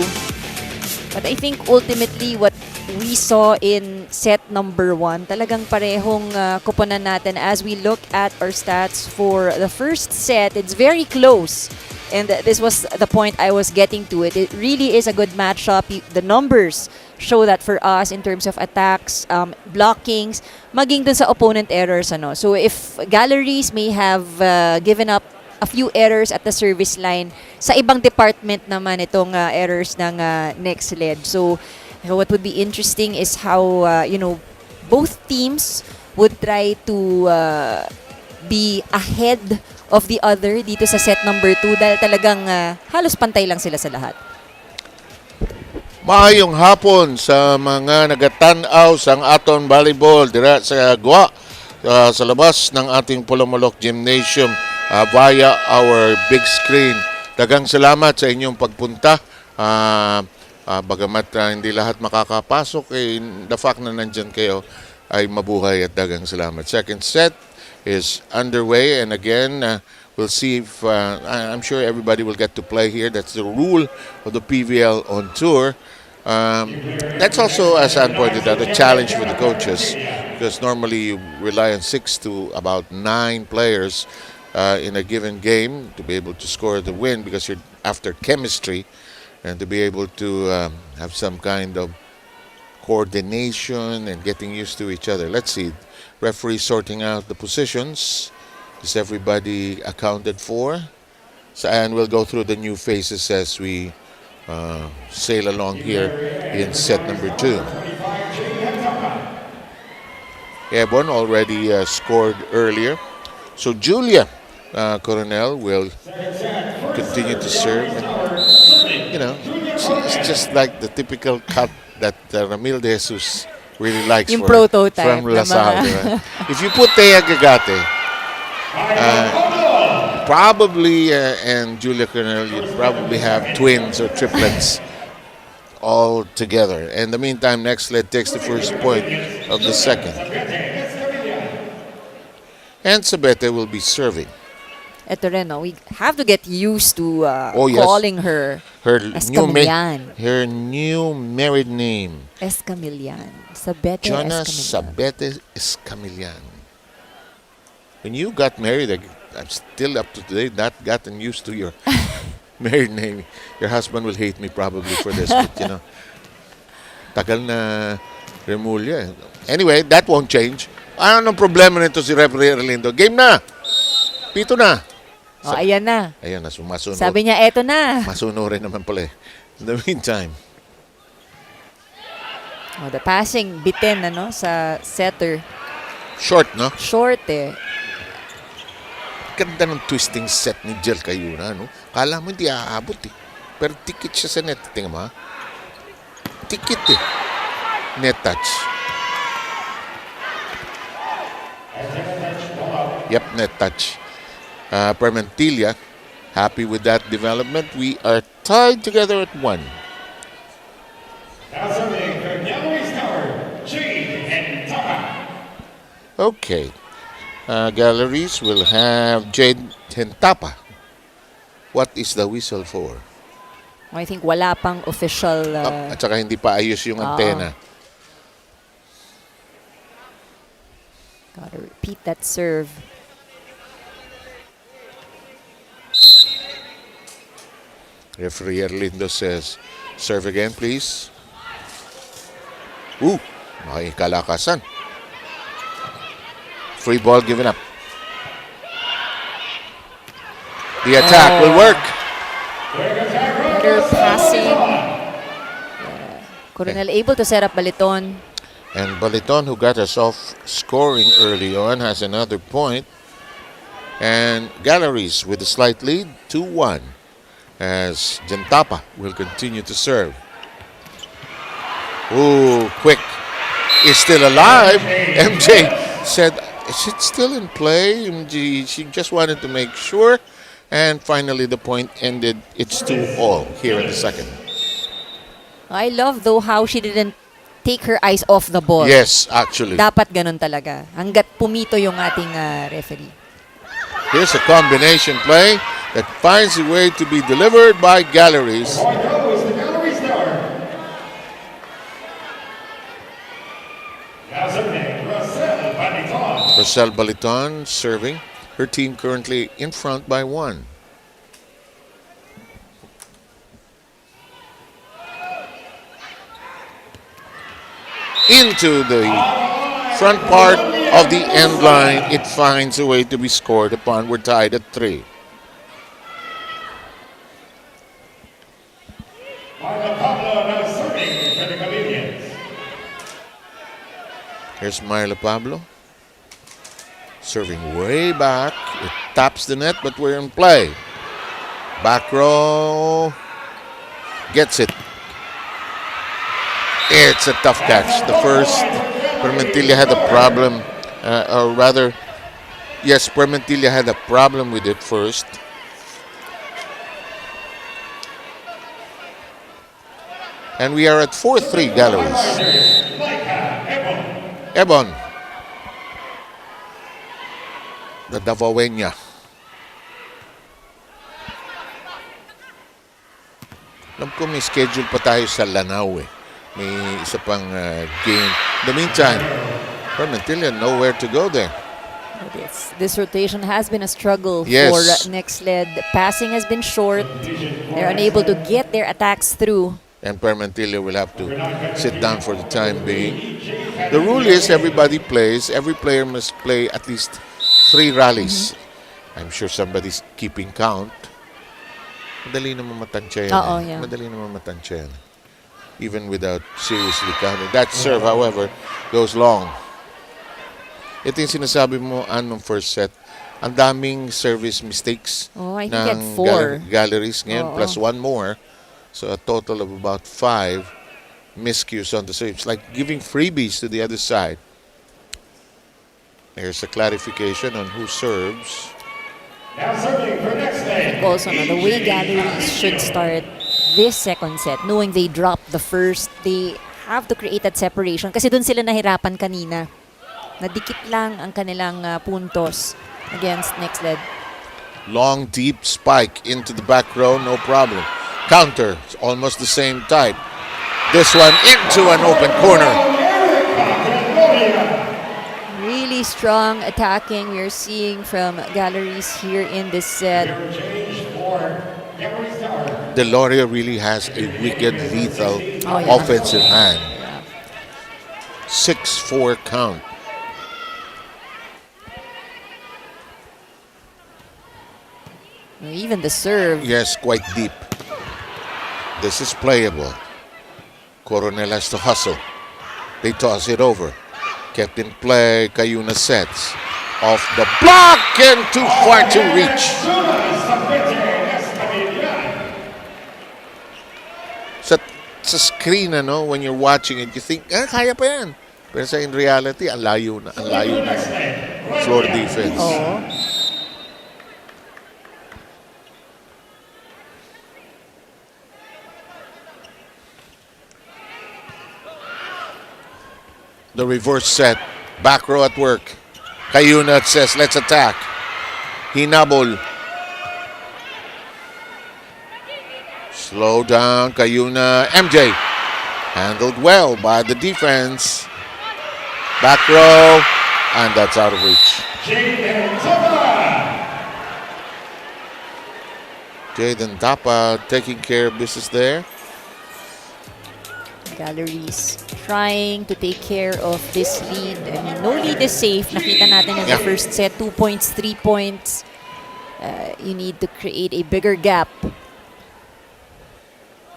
D: But I think ultimately what we saw in set number 1, talagang parehong kuponan natin as we look at our stats for the first set. It's very close. And this was the point I was getting to. It really is a good matchup. The numbers show that for us in terms of attacks, blockings, maging dun sa opponent errors. Ano. So if Galleries may have given up a few errors at the service line, sa ibang department naman itong errors ng Nxled. So what would be interesting is how both teams would try to be ahead of the other dito sa set number 2 dahil talagang halos pantay lang sila sa lahat.
C: Maayong hapon sa mga nagatanaw sang aton volleyball dira sa Gwa sa labas ng ating Polomolok Gymnasium via our big screen. Daghang salamat sa inyong pagpunta. Bagamat hindi lahat makakapasok, the fact na nandyan kayo ay mabuhay at daghang salamat. Second set is underway, and again, we'll see if I'm sure everybody will get to play here. That's the rule of the PVL On Tour. That's also, as Ann pointed out, a challenge for the coaches because normally you rely on 6 to about 9 players in a given game to be able to score the win because you're after chemistry and to be able to have some kind of coordination and getting used to each other. Let's see. Referee sorting out the positions. Is everybody accounted for? So, and we'll go through the new faces as we sail along here in set number 2. Ebon already scored earlier. So Julia Coronel will continue to serve. And, she's just like the typical cut that Ramil De Jesus really likes
D: yung prototype
C: from LaSalle. Right? If you put Thea Gagate, probably, and Julia Coronel, you'd probably have twins or triplets all together. In the meantime, Nxled takes the first point of the second. And Sabete will be serving.
D: Ito rin, we have to get used to
C: yes.
D: calling her Escamillan.
C: Her new married name.
D: Escamillan. Sabete-Escamillan.
C: Jonah Sabete-Escamillan. When you got married, I'm still up to today not gotten used to your married name. Your husband will hate me probably for this, but tagal na remulya. Anyway, that won't change. Anong problema nito si Referee Erlindo? Game na! Pito na!
D: Ayan na.
C: Ayan na, sumasunod.
D: Sabi niya, eto na.
C: Masuno rin naman pala. In the meantime.
D: The passing bitin sa setter.
C: Short, no?
D: Short
C: Ganda ng twisting set ni Jel Cayuna, no? Kala mo hindi aabot Pero tikit siya sa net. Tingnan mo, ha? Tikit Net touch. Yep, net touch. Permentilla, happy with that development. We are tied together at 1. Okay. Galleries will have Jade Hentapa. What is the whistle for?
D: I think wala pang official...
C: At saka hindi pa ayos yung antena.
D: Gotta repeat that serve.
C: Referee Erlindo says, serve again, please. Ooh, makikalakasan. Free ball given up. The attack will work.
D: Better passing. Coronel able to set up Baliton.
C: And Baliton, who got us off scoring early on, has another point. And Galeries with a slight lead, 2-1, as Jentapa will continue to serve. Ooh, quick. Is still alive. MJ said, is it still in play? MJ, she just wanted to make sure. And finally, the point ended. It's 2-all here in the second.
D: I love though how she didn't take her eyes off the ball.
C: Yes, actually.
D: Dapat ganun talaga. Hanggat pumito yung ating referee.
C: Here's a combination play that finds a way to be delivered by Galeries. Rosel Baliton serving. Her team currently in front by 1. Into the front part of the end line, it finds a way to be scored upon. We're tied at 3. Here's Myla Pablo. Serving way back. It taps the net, but we're in play. Back row. Gets it. It's a tough catch. The first, Permentilla had a problem. Or rather, yes, Permentilla had a problem with it first. And we are at 4-3 Galeries. Ebon. The Davawenya. Alam ko may schedule pa tayo sa Lanao eh. May isa pang game. In the meantime, Permentilla nowhere to go there.
D: This rotation has been a struggle
C: Yes.
D: for Nxled. Passing has been short. They're unable to get their attacks through.
C: And Permentilla will have to sit down for the time being. The rule is everybody plays. Every player must play at least 3 rallies. I'm sure somebody's keeping count. Madali naman matansya yan.
D: Yeah.
C: Madali naman matansya yan. Even without seriously counting. That serve, however, goes long. Ito yung sinasabi mo, anong first set. Ang daming service mistakes
D: I think at
C: ng
D: 4.
C: Galeries ngayon, plus 1 more. So a total of about 5 miscues on the serves. Like giving freebies to the other side. There's a clarification on who serves.
D: Also, the way Galeries should start this second set, knowing they dropped the first, they have to create that separation kasi dun sila nahirapan kanina. Nadikit lang ang kanilang puntos against Nxled.
C: Long, deep spike into the back row, no problem. Counter, it's almost the same type. This one into an open corner.
D: Really strong attacking we're seeing from Galeries here in this set.
C: Deloria really has a wicked, lethal offensive hand. 6-4 count.
D: Even the serve.
C: Yes, quite deep. This is playable. Coronel has to hustle. They toss it over. Kept in play. Cayuna sets. Off the block and too far to reach. Sa screen, when you're watching it, you think, kaya pa yan. Pero in reality, ang layo na floor defense. The reverse set. Back row at work. Cayuna says, let's attack. Hinabol. Slow down, Cayuna. MJ. Handled well by the defense. Back row. And that's out of reach. Jaden Tapa taking care of business there.
D: Galeries trying to take care of this lead. I mean, no lead is safe. Nakita natin in the first set, 2 points, 3 points. You need to create a bigger gap.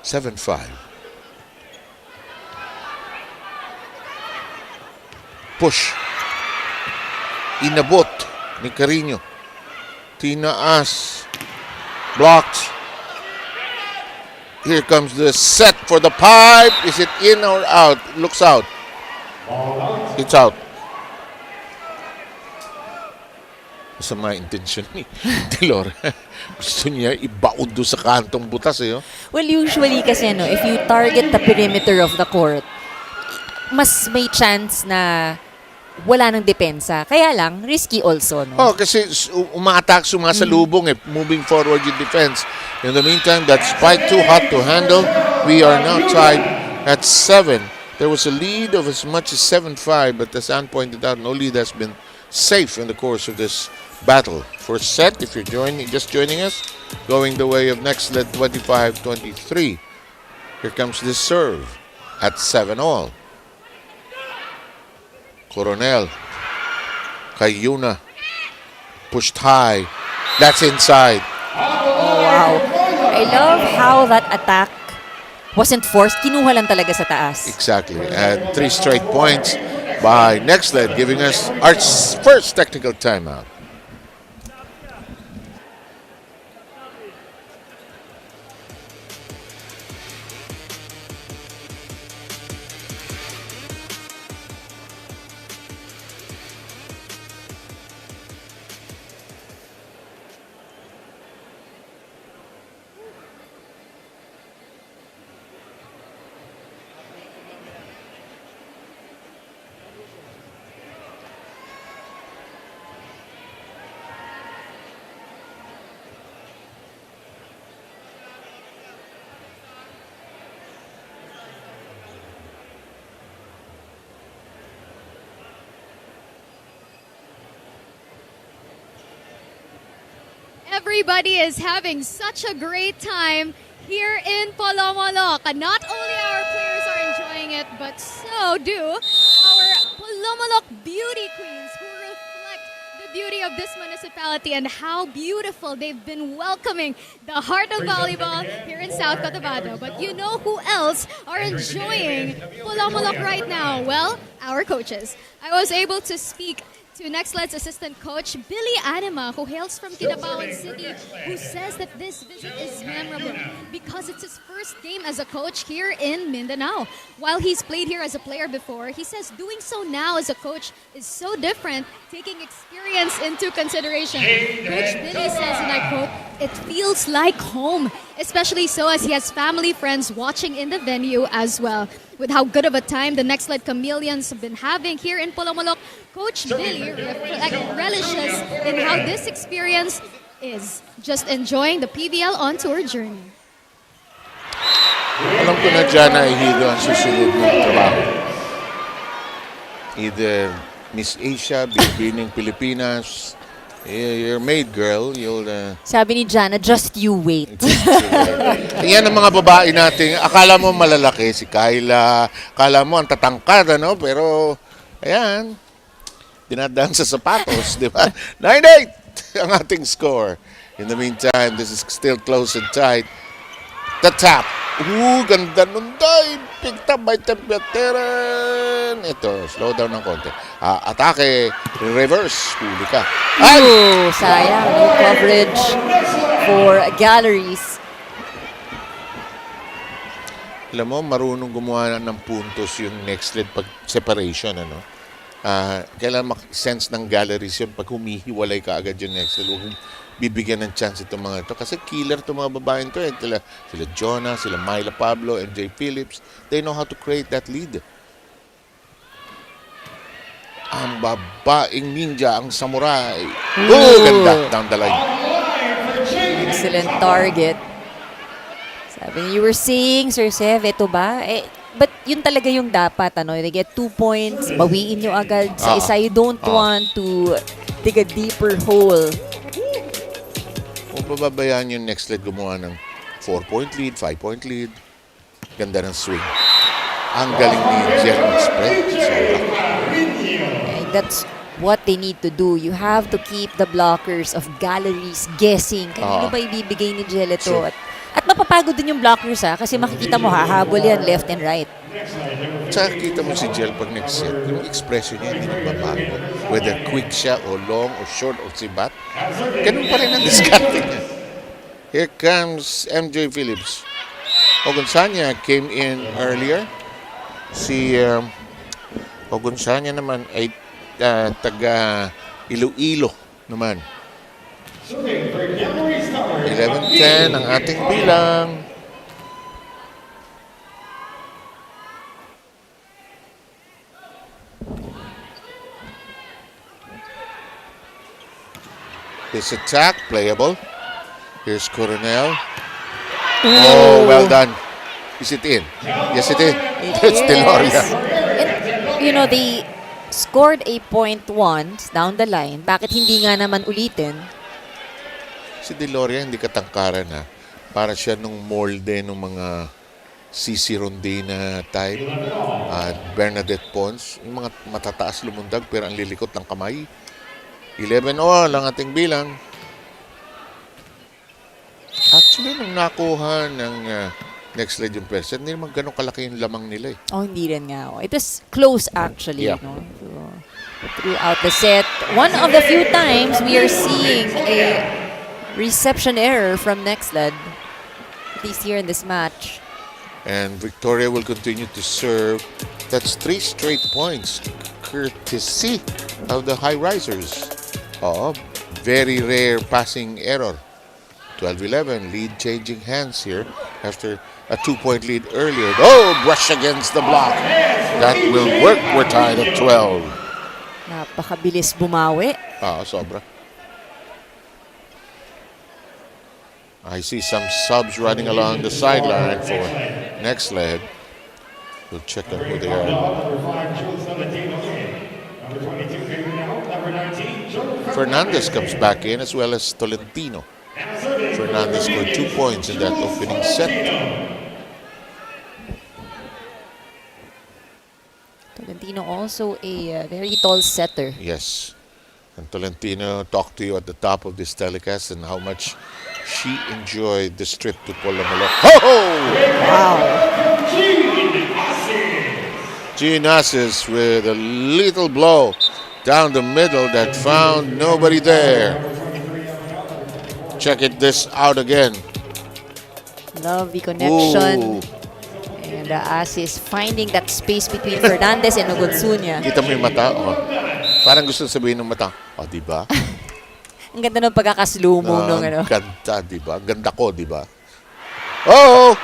C: 7-5. push. Inabot ni Carino. Tinaas. Blocked. Here comes the set for the pipe. Is it in or out? Looks out. It's out. Masama intensyon ni Delor. Gusto niya ibaon doon sa kantong butas.
D: Well, usually kasi if you target the perimeter of the court, mas may chance na wala ng depensa. Kaya lang, risky also. No?
C: Kasi uma-attack, sumasalubong moving forward yung defense. In the meantime, that spike too hot to handle. We are now tied at 7. There was a lead of as much as 7-5, but as Ann pointed out, no lead has been safe in the course of this battle. First set, if you're just joining us, going the way of Nxled 25-23. Here comes this serve at 7-all. Coronel, Cayuna, pushed high. That's inside.
D: Oh, wow. I love how that attack wasn't forced. Kinuha lang talaga sa taas.
C: Exactly. And 3 straight points by Nxled, giving us our first technical timeout.
B: Everybody is having such a great time here in Polomolok. And not only our players are enjoying it, but so do our Polomolok beauty queens who reflect the beauty of this municipality and how beautiful they've been welcoming the heart of volleyball here in South Cotabato. But you know who else are enjoying Polomolok right now? Well, our coaches. I was able to speak to Nxled's assistant coach, Billy Anima, who hails from Kinabawan City, who says that this visit is memorable because it's his first game as a coach here in Mindanao. While he's played here as a player before, he says doing so now as a coach is so different, taking experience into consideration. Coach Billy says, and I quote, "It feels like home," especially so as he has family friends watching in the venue as well. With how good of a time the Nxled Chameleons have been having here in Polomolok, Coach Billy relishes in how this experience is just enjoying the PVL On Tour journey.
C: Alam ko na dyan na ihido ang susunod ng trabaho. Either Miss Asia, Bibining Pilipinas, your maid girl, you'll...
D: Sabi ni Jana, just you wait.
C: Yan ang mga babae natin. Akala mo malalaki si Kyla. Akala mo ang tatangkad, Pero, ayan, dinadaan sa sapatos, di ba? 9-8 ang ating score. In the meantime, this is still close and tight. The tap. Ganda nun dahil. Picked up by Tempeteran. Ito, slow down ng konti. Atake, reverse. Huli ka.
D: Sayang. No coverage for Galeries.
C: Alam mo, marunong gumawa ng puntos yung Nxled pag separation, kailangan sense ng Galeries yun pag humihiwalay ka agad yung Nxled. Huwag bibigyan ng chance itong mga ito. Kasi killer itong mga babaeng ito. Sila Jonah, sila Myla Pablo, MJ Phillips. They know how to create that lead. Ang babaeng ninja, ang samurai. Ganda. Down the line.
D: Excellent target. Sabi niya, you were saying, Sir Sev, ito ba? But yun talaga yung dapat, They get 2 points, bawiin nyo agad sa isa. You don't want to dig a deeper hole.
C: Kung pababayaan yung Nxled gumawa ng 4-point lead, 5-point lead, ganda ng swing. Ang galing ni Jeremy spread.
D: That's what they need to do. You have to keep the blockers of Galeries guessing. Kanino ba ibibigay ni Jelito?
C: Sure.
D: At mapapagod din yung blockers kasi makikita mo hahabol yan left and right.
C: Tsaka kita mo si Jel pag next set, yung expression niya hindi nagbabago. Whether quick siya o long o short o sibat, ganun pa rin ang diskarte niya. Here comes MJ Phillips. Ogunsanya came in earlier. Si Ogunsanya naman ay taga Iloilo naman. 11-10 ang ating bilang. This attack, playable. Here's Coronel. Oh, well done. Is it in? Yes, it is. It's Deloria.
D: You know, they scored a point once down the line. Bakit hindi nga naman ulitin?
C: Si Deloria hindi katangkaran ha. Para siya nung molde ng mga Cici Rondina type at Bernadette Pons. Yung mga matataas lumundag pero ang lilikot ng kamay. 11 all ang ating bilang. Actually, nung nakuha ng Nxled yung first set, hindi naman ganun kalaki yung lamang nila eh.
D: Oh, hindi rin nga. It was close actually.
C: Yeah.
D: No? So, throughout the set, one of the few times we are seeing a reception error from Nxled, at least here in this match.
C: And Victoria will continue to serve. That's 3 straight points, courtesy of the Highrisers. Oh, very rare passing error. 12-11, lead changing hands here after a 2-point lead earlier. Oh, brush against the block. That will work. We're tied at 12.
D: Napakabilis bumawi.
C: Sobra. I see some subs running along the sideline for Nxled. We'll check on who they are. Fernandez comes back in as well as Tolentino. Fernandez scored 2 points in that opening set.
D: Tolentino also a very tall setter.
C: Yes. And Tolentino talked to you at the top of this telecast and how much she enjoyed this trip to Polomolok.
D: Wow.
C: Gianassis with a little blow down the middle that found nobody there. Check this out again.
D: Love the connection.
C: Ooh.
D: And As is finding that space between Fernandez and Ogunsunya.
C: Kita mo yung mata? Oh. Parang gusto sabihin ng mata, diba?
D: Ang ganda ng pagkakaslumo nung ano.
C: Ganda, diba? Ganda ko, diba? Oh!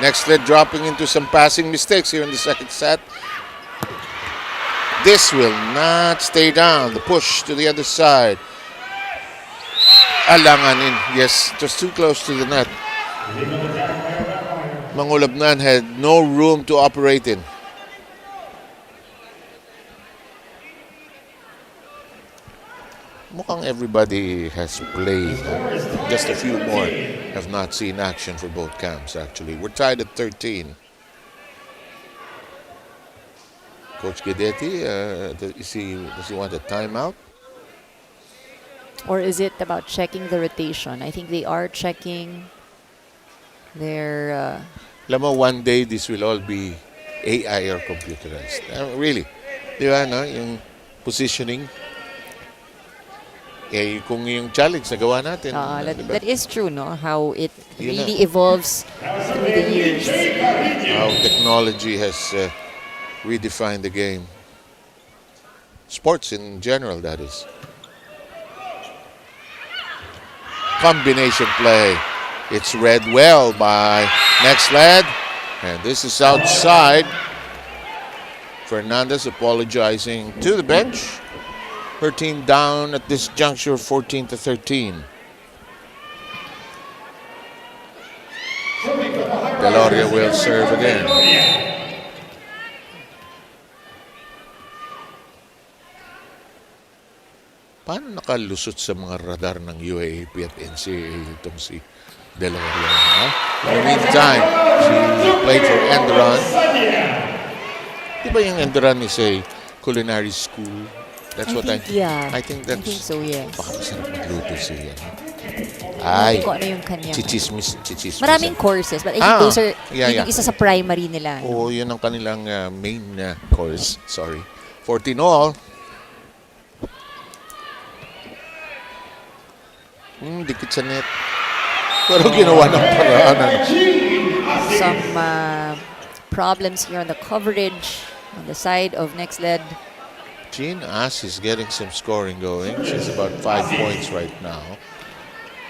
C: Nxled dropping into some passing mistakes here in the second set. This will not stay down. The push to the other side. Alanganin. Yes, just too close to the net. Mangulabnan had no room to operate in. Mukhang everybody has played. Just a few more have not seen action for both camps, actually. We're tied at 13. Coach Guidetti, does he want a timeout?
D: Or is it about checking the rotation? I think they are checking their...
C: Alam mo, one day this will all be AI or computerized. Really. Di ba, no? Yung positioning. Kung yung challenge na gawa natin. Diba?
D: That is true, no? How it really evolves through the years.
C: How technology has redefined the game. Sports in general, that is. Combination play. It's read well by Nxled. And this is outside. Fernandez apologizing to the bench. Her team down at this juncture 14-13. Deloria will serve again. Paano nakalusot sa mga radar ng UAAP at NCAA itong si Deloria? In the meantime, she played for Enderon. Di ba yung Enderon is a culinary school? That's what I think.
D: Yeah.
C: I think that's...
D: I think so, yes.
C: Baka masarap magluto siya. Ay,
D: Kung ano yung kanya.
C: chichismis.
D: Maraming courses, but I think those are yun yung isa sa primary nila.
C: Oo, yun ang kanilang main course. Sorry. 14 all. Dikit sa net. Pero ginawa ng paraan.
D: Some problems here on the coverage on the side of Nxled.
C: Jean Ass is getting some scoring going. She's about 5 points right now.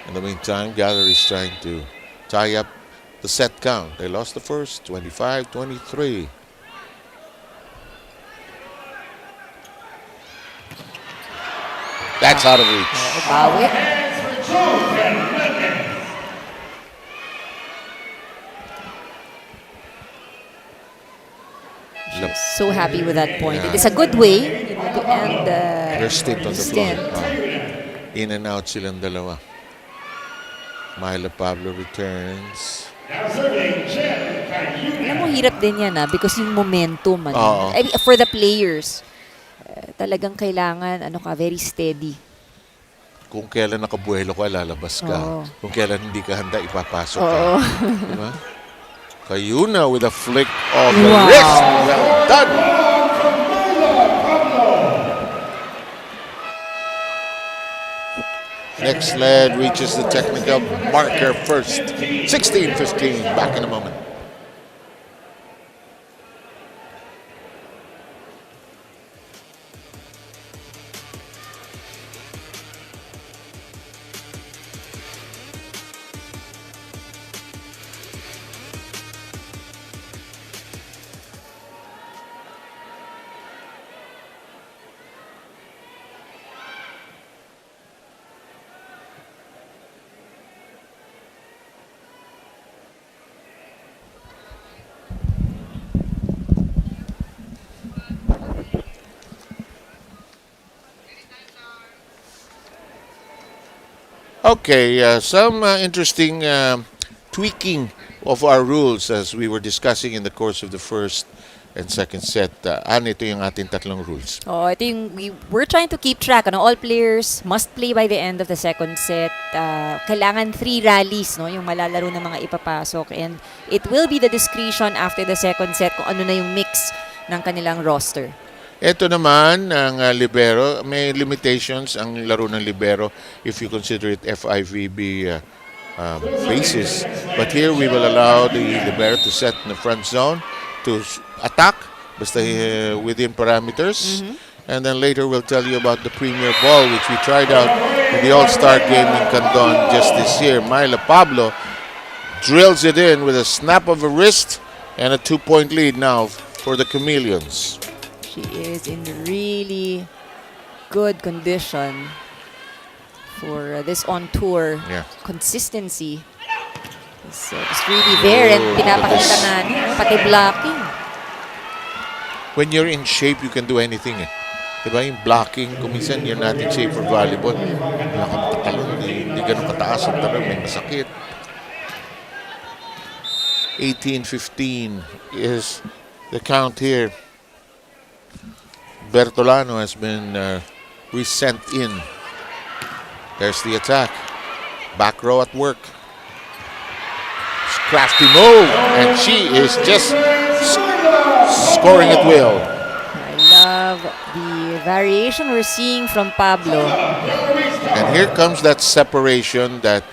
C: In the meantime, Galeries trying to tie up the set count. They lost the first, 25-23. That's out of reach.
D: Bawi. She's so happy with that point. It is a good way to end
C: Their stint on the floor.
D: stint.
C: In and out silang dalawa. Myla Pablo returns.
D: Alam mo, hirap din yan because yung momentum,
C: Oo.
D: I mean, for the players, talagang kailangan, very steady.
C: Kung kailan nakabuelo ka, lalabas ka.
D: Oo.
C: Kung kailan hindi ka handa, ipapasok ka.
D: Oo.
C: Diba? Kayuna with a flick of the
D: Wow.
C: wrist. Well done. Nxled reaches the technical marker first. 16-15. Back in a moment. Okay, some interesting tweaking of our rules as we were discussing in the course of the first and second set. Ito yung ating tatlong rules.
D: Ito yung we're trying to keep track. All players must play by the end of the second set. Kailangan 3 rallies, yung malalaro ng mga ipapasok. And it will be the discretion after the second set kung ano na yung mix ng kanilang roster.
C: Ito naman, ang libero, may limitations ang laro ng libero if you consider it FIVB basis. But here we will allow the libero to set in the front zone to attack basta within parameters. And then later we'll tell you about the premier ball which we tried out in the All-Star game in Candon just this year. Myla Pablo drills it in with a snap of a wrist and a 2-point lead now for the Chameleons.
D: She is in really good condition for this on-tour consistency. It's really there and pinapakita na niya, pati blocking.
C: When you're in shape, you can do anything. Diba? Yung blocking, kuminsan you're not in shape for volleyball. Hindi ganun kataas ang talon, may masakit. 18-15 is the count here. Bertolano has been resent in. There's the attack. Back row at work. Crafty move, and she is just scoring at will.
D: I love the variation we're seeing from Pablo.
C: And here comes that separation that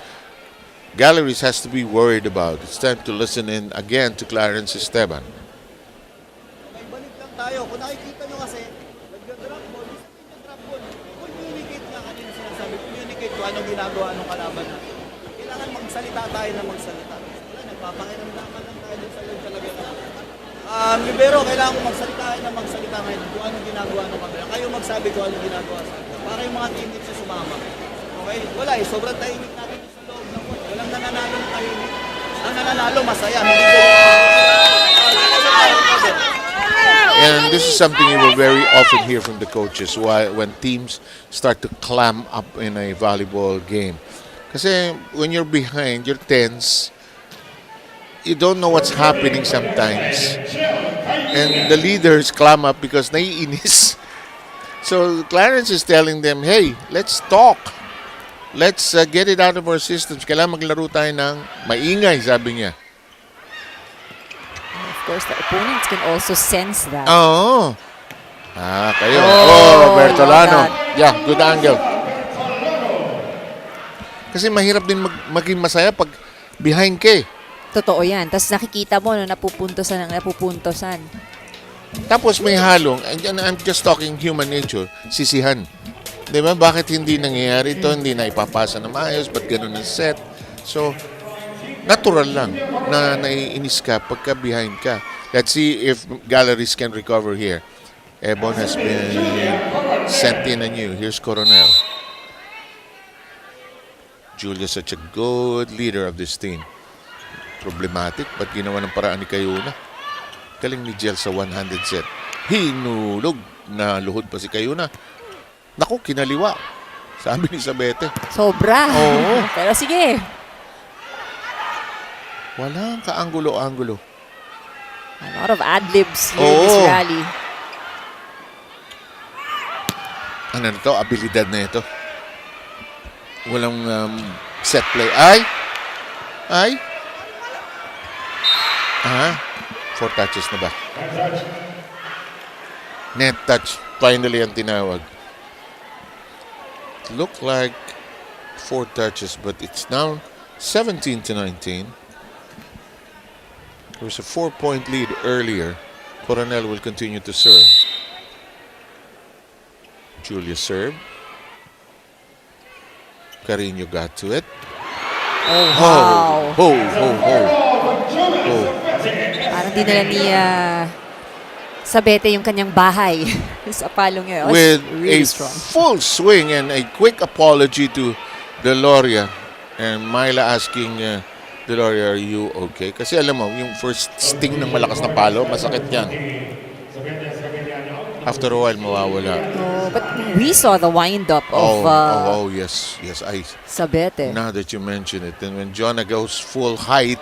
C: Galeries has to be worried about. It's time to listen in again to Clarence Esteban.
I: Balik lang tayo. Kung nakikita nyo kasi, nag-drop ball, drop ball. Communicate nga kanina sinasabi. Communicate kung anong ginagawa ng kalaban natin. Kailangan magsalita tayo na magsalita. Wala, nagpapakiramdaman lang tayo dun sa loob talaga. Libero, kailangan magsalita tayo na magsalita ngayon kung anong ginagawa ng kabila. Kayo magsabi kung anong ginagawa sa atin. Para yung mga teammates na sumama. Okay? Wala sobrang tahimik natin sa loob ng court. Walang nananalo ng tahimik. Ang nananalo, masaya.
C: And this is something you will very often hear from the coaches when teams start to clam up in a volleyball game. Kasi when you're behind, you're tense. You don't know what's happening sometimes. And the leaders clam up because naiinis. So Clarence is telling them, hey, let's talk. let's get it out of our systems. Kailangan maglaro tayo ng maingay, sabi niya.
D: Of course, the opponents can also sense that.
C: Oo. Kayo.
D: love
C: Bertolano.
D: that.
C: Yeah, good angle. Kasi mahirap din maging masaya pag behind ka eh.
D: Totoo yan. Tapos nakikita mo na napupuntosan.
C: Tapos may halong, and I'm just talking human nature, sisihan. Di ba? Bakit hindi nangyayari ito? Hindi na ipapasa na maayos? Ba't ganun ang set? So, natural lang na naiinis ka pagka behind ka. Let's see if Galeries can recover here. Ebon has been sent in anew. Here's Coronel. Julia, such a good leader of this team. Problematic, but ginawa ng paraan ni Kayuna. Galing ni Jel sa one-handed set. Hinulog na luhod pa si Kayuna. Naku, kinaliwa. Sabi ni Sabete.
D: Sobra.
C: Oo.
D: Pero sige.
C: Walang kaanggulo-anggulo.
D: A lot of ad-libs here in this rally.
C: Ano na ito? Abilidad na ito. Walang set play. Ay. 4 touches na ba? Net touch. Finally ang tinawag. Look like 4 touches, but it's now 17-19. There was a 4-point lead earlier. Coronel will continue to serve. Julia serve. Carino got to it.
D: Oh, wow.
C: Ho.
D: Parang dinala ni Sabete yung kanyang bahay sa palong yun.
C: With
D: really
C: a
D: strong.
C: full swing and a quick apology to Deloria. And Myla asking Deloria, are you okay? Kasi alam mo, yung first sting ng malakas na palo, masakit yan. After a while, mawawala.
D: Oh, but we saw the wind-up of
C: Yes,
D: Sabete.
C: Now that you mention it, and when Jonah goes full height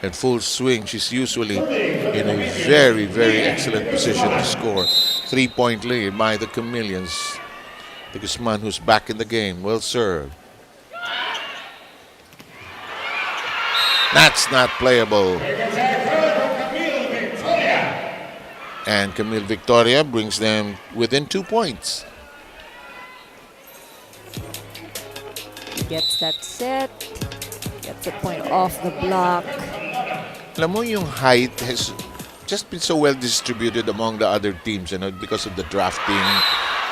C: and full swing, she's usually in a very, very excellent position to score. 3-point lead by the Chameleons. The Guzman, who's back in the game, will serve. That's not playable. And Camille Victoria brings them within 2 points.
D: Gets that set. Gets a point off the block.
C: Alam mo, yung height has just been so well distributed among the other teams, because of the drafting.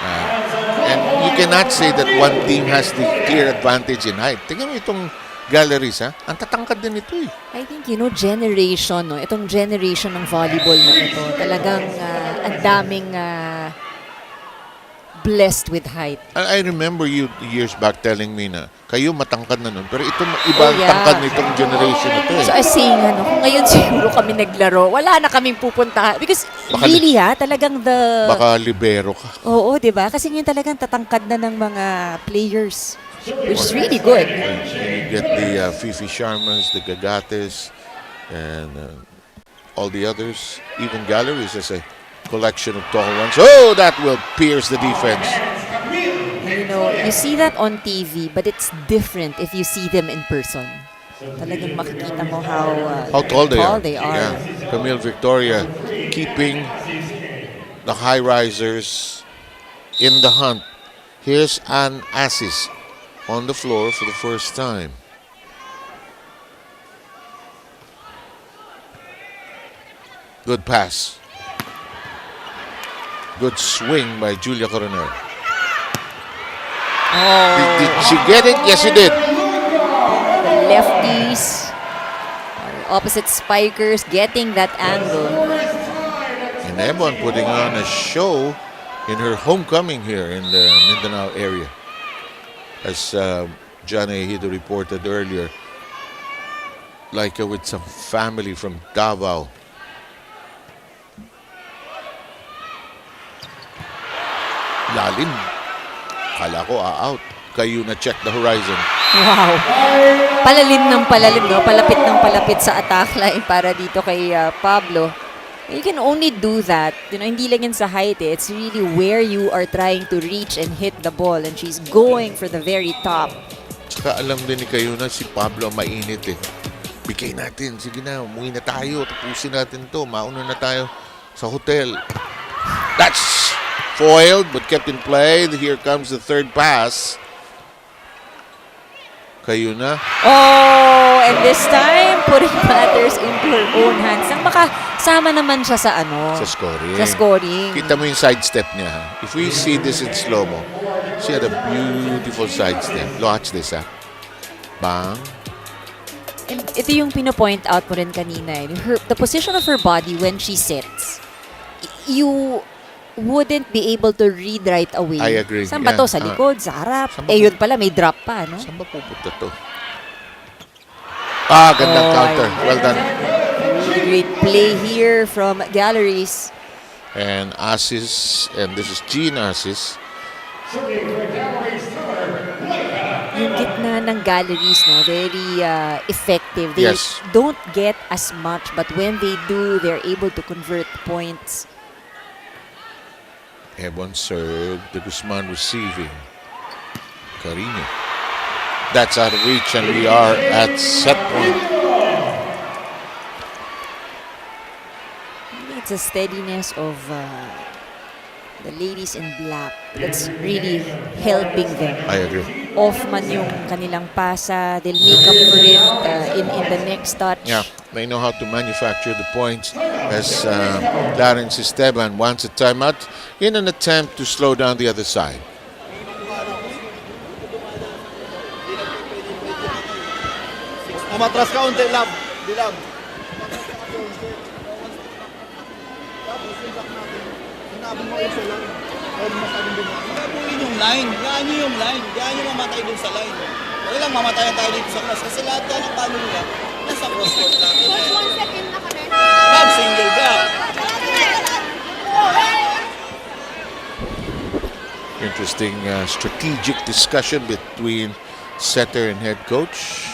C: And you cannot say that one team has the clear advantage in height. Tingnan mo itong Galeries, ang tatangkad din ito eh.
D: I think, generation, no? Itong generation ng volleyball na ito, talagang ang daming blessed with height.
C: I remember you years back telling me na kayo matangkad na nun, pero ito ibang tangkad nitong generation na ito eh.
D: So I saying, kung ngayon siguro kami naglaro, wala na kaming pupunta. Because really talagang
C: Baka libero ka.
D: Oo, di ba? Kasi ngayon talagang tatangkad na ng mga players. Which is really good.
C: You get the Fifi Sharmas, the Gagates, and all the others. Even Galeries as a collection of tall ones. Oh, that will pierce the defense.
D: You see that on TV, but it's different if you see them in person. Talagang makikita mo how
C: tall they are.
D: Yeah.
C: Camille Victoria keeping the Highrisers in the hunt. Here's an assist on the floor for the first time. Good pass. Good swing by Julia Coronel. Did she get it? Yes, she did.
D: The lefties, opposite spikers, getting that angle.
C: And Ebon putting on a show in her homecoming here in the Mindanao area. As Jonah Sabete reported earlier, like with some family from Davao. Lalim. Kala ko out. Kayo na check the horizon.
D: Wow. Palalim ng palalim, no? Palapit ng palapit sa attack line para dito kay Pablo. You can only do that. Hindi lang yan sa height. It's really where you are trying to reach and hit the ball. And she's going for the very top.
C: Tsaka alam din ni kayo na si Pablo mainit eh. Bigay natin. Sige na, umuwi na tayo. Tapusin natin to. Mauna na tayo sa hotel. That's foiled but kept in play. Here comes the third pass. Kayo na.
D: Oh, and this time, putting matters into her own hands. Nang makasama naman siya sa ano?
C: Sa scoring.
D: Sa scoring.
C: Kita mo yung sidestep niya. Ha? If we see this in slow-mo, she had a beautiful sidestep. Watch this, ha? Bang.
D: And ito yung pinopoint out mo rin kanina. The position of her body when she sits, you wouldn't be able to read right away.
C: I agree.
D: Saan ba to? Sa likod? Sa harap? Yun pala, may drop pa, no?
C: Saan ba pupunta to? Gandang counter. Well done.
D: Great play here from Galeries.
C: And Asis, and this is Jean Asis.
D: Yung gitna ng Galeries, no? Very effective. They
C: Yes.
D: don't get as much, but when they do, they're able to convert points.
C: Ebon serve. De Guzman receiving. Carino. That's out of reach, and we are at set point.
D: It's a steadiness of the ladies in black that's really helping them.
C: I agree.
D: Off man yung kanilang pasa, they'll make up for it in the next touch.
C: Yeah, they know how to manufacture the points as Clarence Esteban wants a timeout in an attempt to slow down the other side.
I: Umatras ka unti, love. Dilab. Gagawin yung line. Gaan nyo yung line. Gaan nyo mamatay dun sa line. Wala lang mamatayan tayo dito sa cross. Kasi lahat yan ang paano nila, nasa cross court natin.
B: Coach, 1 second na kami.
I: Bob, single block.
C: Interesting strategic discussion between setter and head coach.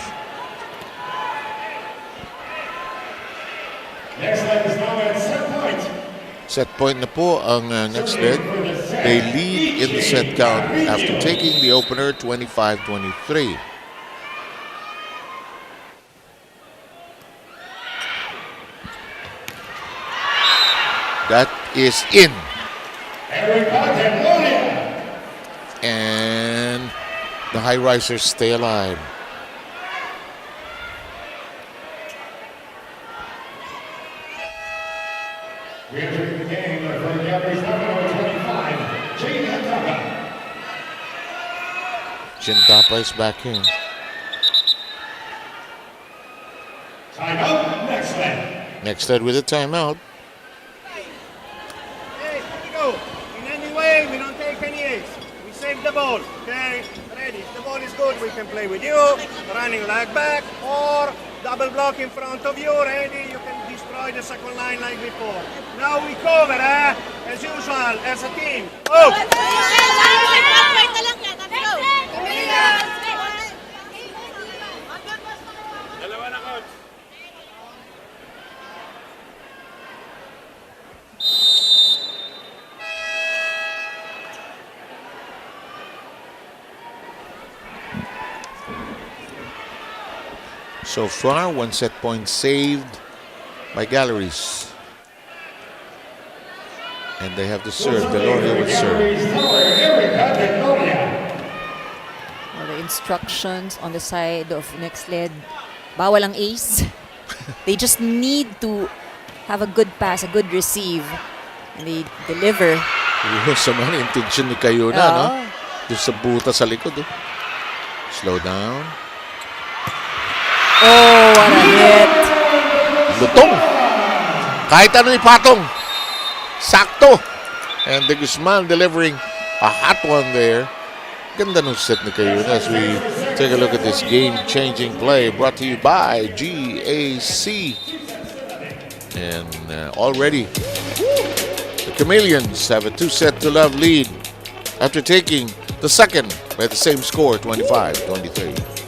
H: Nxled is now at set point.
C: Set point na po ang Nxled. They lead in the set count after taking the opener 25-23. That is in. And the Highrisers stay alive.
H: We enter the game for Galeries Tower 25,
C: Chintapa is back in.
H: Timeout, Nxled.
C: Nxled with a timeout.
J: Hey, here we go. In any way, we don't take any ace. We save the ball. Okay, ready. If the ball is good, we can play with you. Running leg back or double block in front of you. Ready, you can destroy the second line like before. Now we cover, as usual, as a team. Oh!
C: So far, one set point saved by Galeries. And they have to serve. Deloria will serve.
D: Well, the instructions on the side of Nxled, bawal ang ace. They just need to have a good pass, a good receive. And they deliver.
C: Yung sa mga intention ni kayo na, no? Doon sa buta sa likod. Oh. Slow down.
D: Oh, what a hit.
C: Lutong. Kahit ano ipatong. Sakto. And De Guzman delivering a hot one there. Ganda nung set ni kayo as we take a look at this game-changing play brought to you by GAC. And already the Chameleons have a 2-set-to-love lead after taking the second by the same score, 25-23.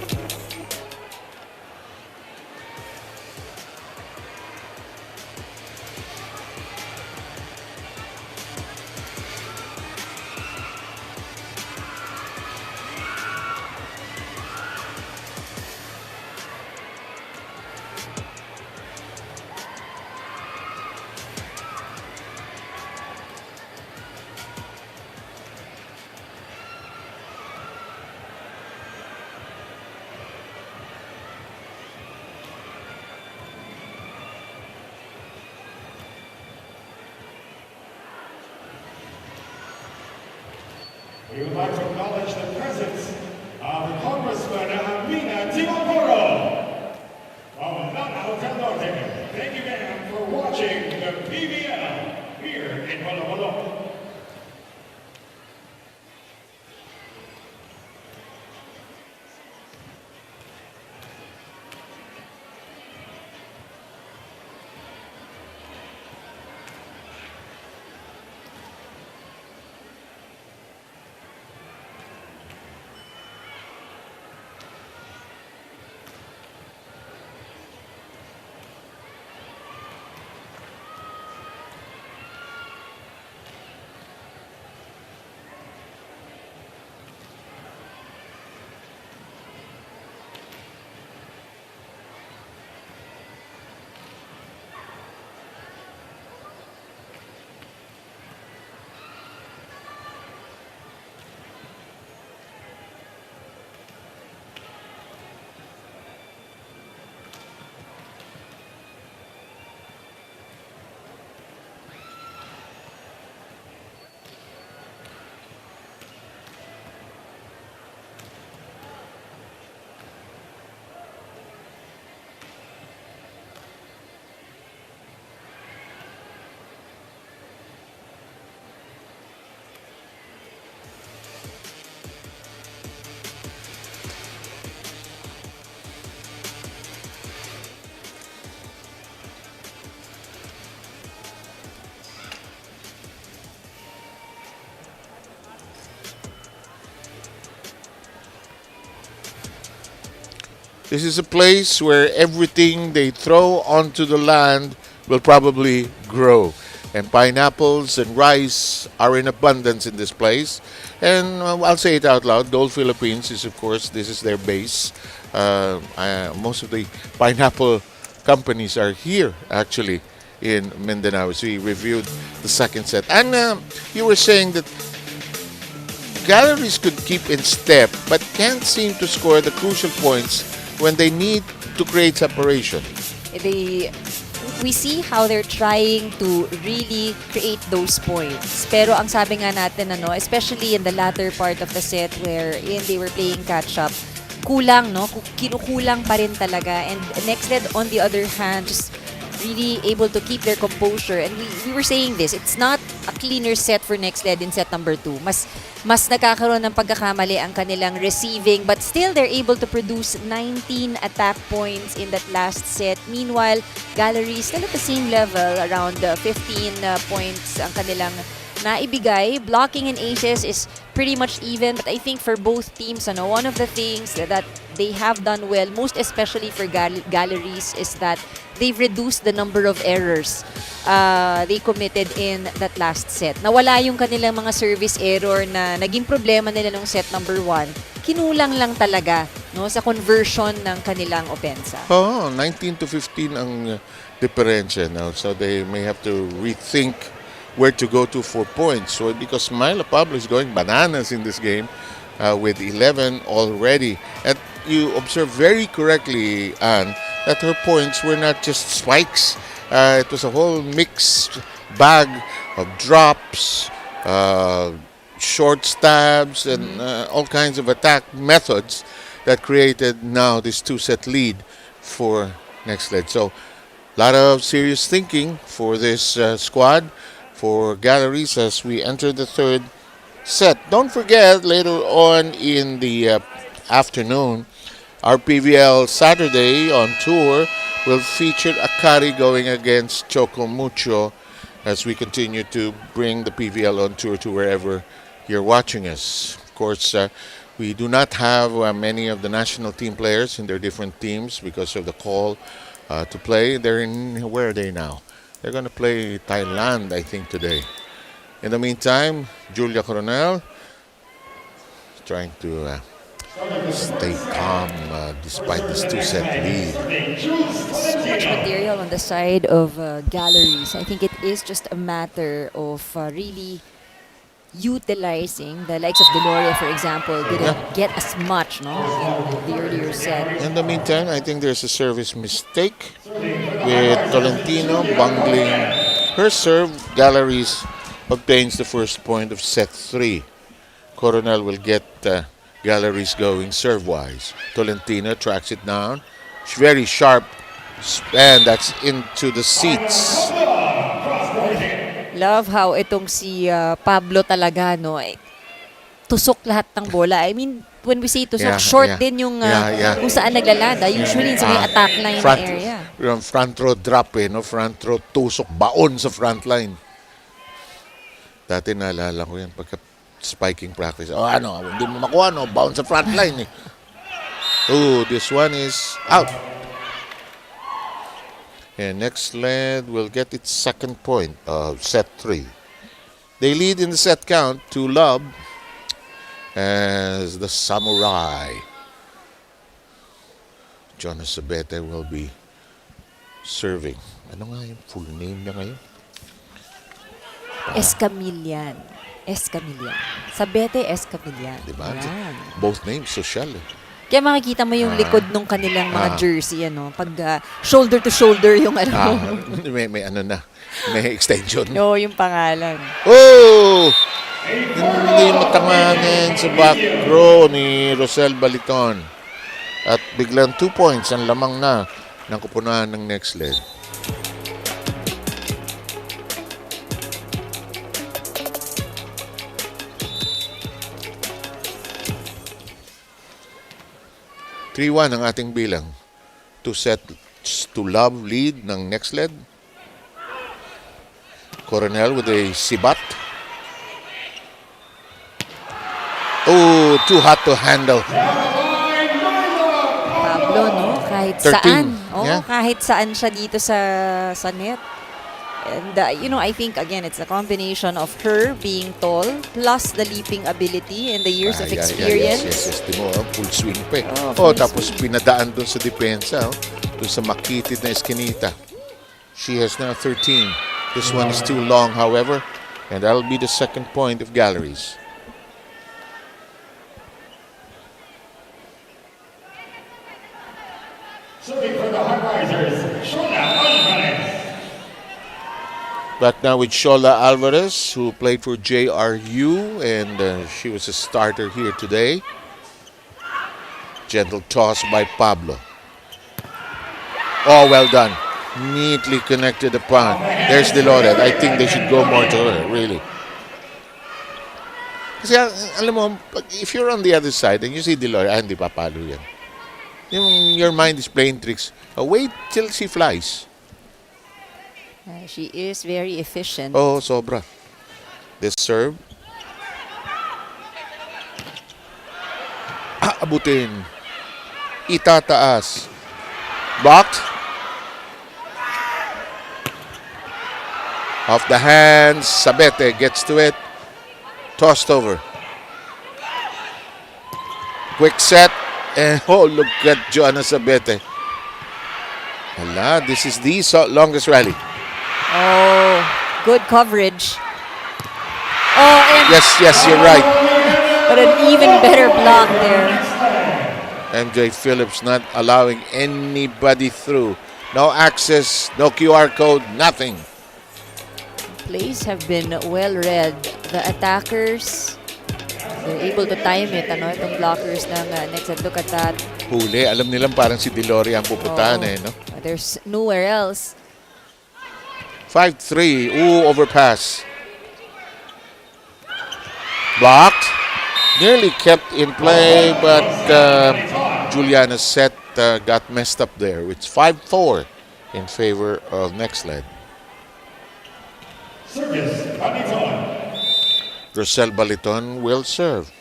H: We would like to acknowledge the presence of the Congressman Amina Timokoro from Lanao del Norte. Thank you, ma'am, for watching the PVL here in Polomolok.
C: This is a place where everything they throw onto the land will probably grow. And pineapples and rice are in abundance in this place. And I'll say it out loud, Dole Philippines is, of course, this is their base. Most of the pineapple companies are here, actually, in Mindanao. So we reviewed the second set. And you were saying that Galeries could keep in step, but can't seem to score the crucial points when they need to create separation.
D: We see how they're trying to really create those points. Pero ang sabi nga natin, especially in the latter part of the set wherein they were playing catch-up, kulang, kinukulang pa rin talaga. And Nxled, on the other hand, just really able to keep their composure. And we were saying this, it's not a cleaner set for Nxled in set number 2. Mas nagkakaroon ng pagkakamali ang kanilang receiving, but still they're able to produce 19 attack points in that last set. Meanwhile, Galeries still at the same level, around 15 points ang kanilang naibigay. Blocking and aces is pretty much even, but I think for both teams, one of the things that they have done well, most especially for Galeries, is that they've reduced the number of errors they committed in that last set. Nawala yung kanilang mga service error na naging problema nila nung set number 1. Kinulang lang talaga sa conversion ng kanilang opensa.
C: 19 to 15 ang diferensya now. So they may have to rethink where to go to for points. So because Myla Pablo is going bananas in this game with 11 already. And you observe very correctly, Anne, that her points were not just spikes. It was a whole mixed bag of drops, short stabs, and all kinds of attack methods that created now this 2-set lead for Nxled. So a lot of serious thinking for this squad, for Galeries, as we enter the third set. Don't forget, later on in the afternoon, our PVL Saturday on tour will feature Akari going against Choco Mucho as we continue to bring the PVL on tour to wherever you're watching us. Of course, we do not have many of the national team players in their different teams because of the call to play. They're in, where are they now? They're going to play Thailand, I think, today. In the meantime, Julia Coronel trying to stay calm despite this 2-set lead.
D: So much material on the side of Galeries. I think it is just a matter of really utilizing the likes of Deloria, for example, didn't get as much in the earlier set.
C: In the meantime, I think there's a service mistake with Tolentino bungling her serve. Galeries obtains the first point of set 3. Coronel will get Galleries going serve-wise. Tolentino tracks it down. It's very sharp, and that's into the seats.
D: Love how itong si Pablo talaga, no? Tusok lahat ng bola. I mean, when we say tusok, short din yung kung saan naglalada. Usually sa may attack line area.
C: Yung front row drop no? Front row tusok, baon sa front line. Dati naalala ko yan pagka spiking practice. Hindi mo makuha, no? Baon sa front line, eh. Oh, this one is out. And Nxled will get its second point of set 3. They lead in the set count 2-love as the Samurai. Jonah Sabete will be serving. Ano nga yung full name niya ngayon?
D: Escamillan. Sabete-Escamillan.
C: Diba?
D: Yan.
C: Both names, social.
D: Kaya makikita mo yung likod nung kanilang mga jersey, pag shoulder to shoulder yung
C: May may extension.
D: No, yung pangalan.
C: Oh! Hindi matanganin sa back row ni Rosel Baliton. At biglang 2 points ang lamang na ng kupunan ng Nxled. (3-1) ang ating bilang. 2-love lead ng Nxled. Coronel with a sibat. Oh, too hot to handle.
D: Pablo, no? Kahit
C: 13.
D: saan.
C: Yeah.
D: Kahit saan siya dito sa net. And, I think, again, it's a combination of her being tall plus the leaping ability and the years of experience.
C: Yes. Timo, full swing pa.
D: Full
C: Tapos
D: swing.
C: pinadaan dun sa depensa. Dun sa makitid na eskinita. She has now 13. This one is too long, however. And that'll be the second point of Galleries.
H: Serving for the Highrisers, Jonah Alvarez.
C: Back now with Shola Alvarez, who played for JRU, and she was a starter here today. Gentle toss by Pablo. Oh, well done. Neatly connected upon. There's Delore. I think they should go more to her, really. Kasi, alam mo, if you're on the other side and you see Delore, hindi papalo yan. Your mind is playing tricks. Wait till she flies.
D: She is very efficient.
C: Oh, sobra. This serve. Abutin. Itataas. Blocked. Off the hands. Sabete gets to it. Tossed over. Quick set. And look at Jonah Sabete. This is the longest rally.
D: Oh, good coverage. Oh, and
C: Yes, you're right.
D: but an even better block there.
C: MJ Phillips not allowing anybody through. No access, no QR code, nothing.
D: Plays have been well read. The attackers, they're able to time it. Itong blockers ng Nxled. Look at that.
C: Huli, alam nilang parang si Delore ang pupuntahan no?
D: There's nowhere else.
C: 5-3. Overpass. Blocked. Nearly kept in play, but Juliana's set got messed up there. It's 5-4 in favor of Nxled.
H: Service, Baliton.
C: Rosel Baliton will serve.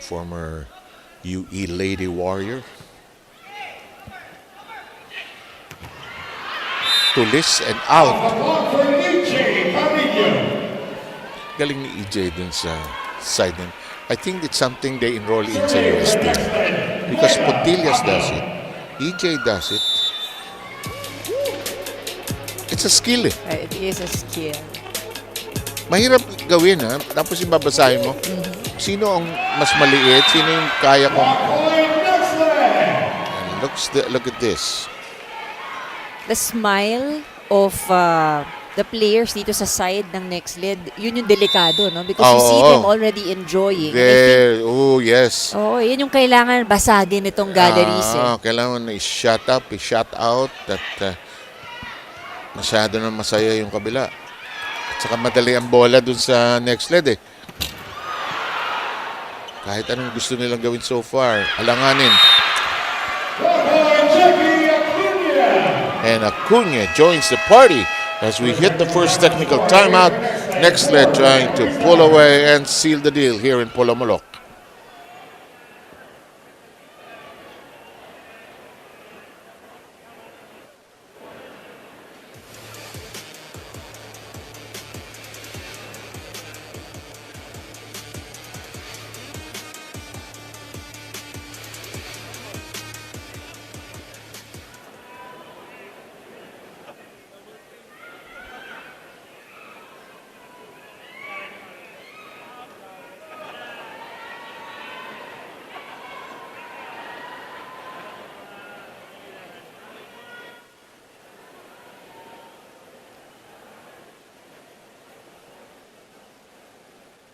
C: Former UE Lady Warrior. Tulis and out. Galing ni EJ dun sa side nun. I think it's something they enroll in sa UST. Because Pontillas does it. EJ does it. It's a skill
D: It is a skill.
C: Mahirap gawin Tapos ibabasahin mo. Sino ang mas maliit? Sino yung kaya kong... Look at this.
D: The smile of the players dito sa side ng Nxled, yun yung delikado, no? Because you see them already enjoying.
C: There. Oh, yes.
D: Oo, yun yung kailangan basagin itong galleries.
C: Kailangan i-shut up, i-shut out. At masyado na masaya yung kabila. At saka madali ang bola dun sa Nxled Kahit anong gusto nilang gawin so far, alanganin. And Acuna joins the party as we hit the first technical timeout. Nxled trying to pull away and seal the deal here in Polomolok.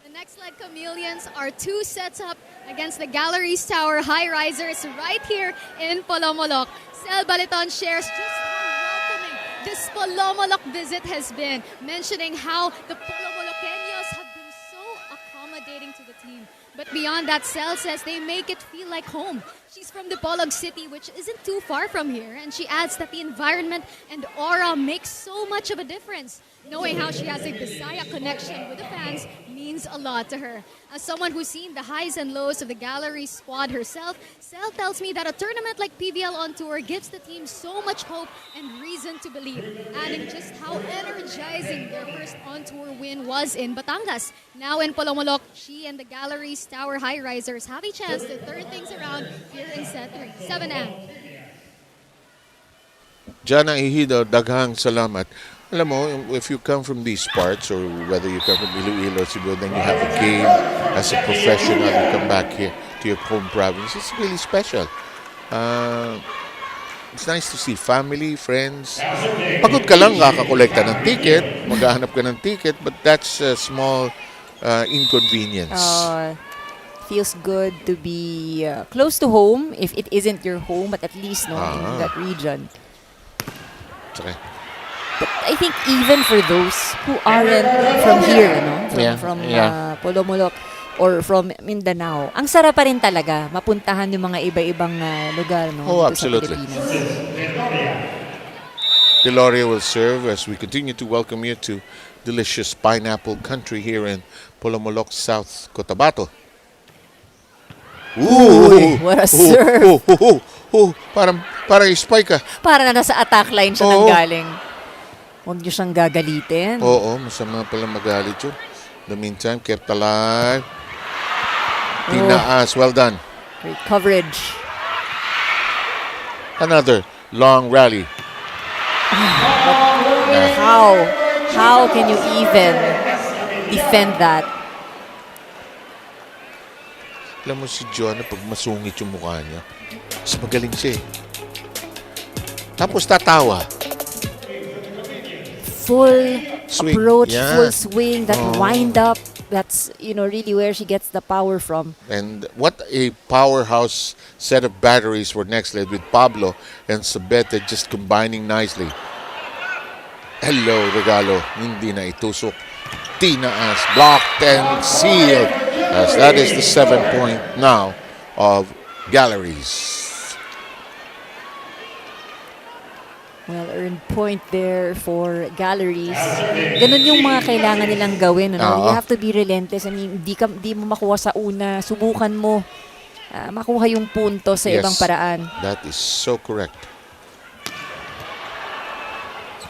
B: The Nxled Chameleons are 2 sets up against the Galeries Tower Highrisers right here in Polomolok. Sel Baliton shares just how welcoming this Polomolok visit has been, mentioning how the Polomolokeños have been so accommodating to the team. But beyond that, Sel says they make it feel like home. She's from Dipolog City, which isn't too far from here, and she adds that the environment and aura makes so much of a difference. Knowing how she has a Bisaya connection with the fans means a lot to her. As someone who's seen the highs and lows of the gallery squad herself, Sel tells me that a tournament like PVL On Tour gives the team so much hope and reason to believe, adding just how energizing their first On Tour win was in Batangas. Now in Polomolok, she and the Galeries Tower Highrisers have a chance to turn things around here in set 3. 7-am.
C: Jana Ihido, daghang salamat. Alam mo, if you come from these parts, or whether you come from Iloilo or Cebu, then you have a game as a professional, you come back here to your home province, it's really special. It's nice to see family, friends. Pagod ka lang, kakakolekta ng ticket, maghahanap ka ng ticket, but that's a small inconvenience.
D: Feels good to be close to home, if it isn't your home, but at least in that region.
C: Okay.
D: But I think even for those who aren't from here, from Polomolok or from Mindanao, ang sarap pa rin talaga mapuntahan yung mga iba-ibang lugar, no?
C: Oh,
D: dito
C: absolutely.
D: sa Pilipinas.
C: Deloria will serve as we continue to welcome you to delicious pineapple country here in Polomolok, South Cotabato.
D: Ooh, what a serve!
C: Parang spike ka.
D: Para na nasa attack line siya nang galing. Huwag niyo siyang gagalitin.
C: Oo, masama pala magalit yun. In the meantime, kept alive. Tinaas, well done.
D: Great coverage.
C: Another long rally.
D: How can you even defend that?
C: Alam mo si Jonah, pag masungit yung mukha niya, mas magaling siya eh. Tapos tatawa.
D: Full
C: Swing.
D: approach,
C: Yeah.
D: full swing, that wind up. That's, really where she gets the power from.
C: And what a powerhouse set of batteries for Nxled with Pablo and Sabete just combining nicely. Hello, Regalo. Hindi na itusok. Tinaas, blocked and sealed. As that is the 7-point now of Galeries.
D: Well-earned point there for Galeries. Ganun yung mga kailangan nilang gawin. You have to be relentless. I mean, di mo makuha sa una. Subukan mo makuha yung punto sa ibang paraan.
C: That is so correct.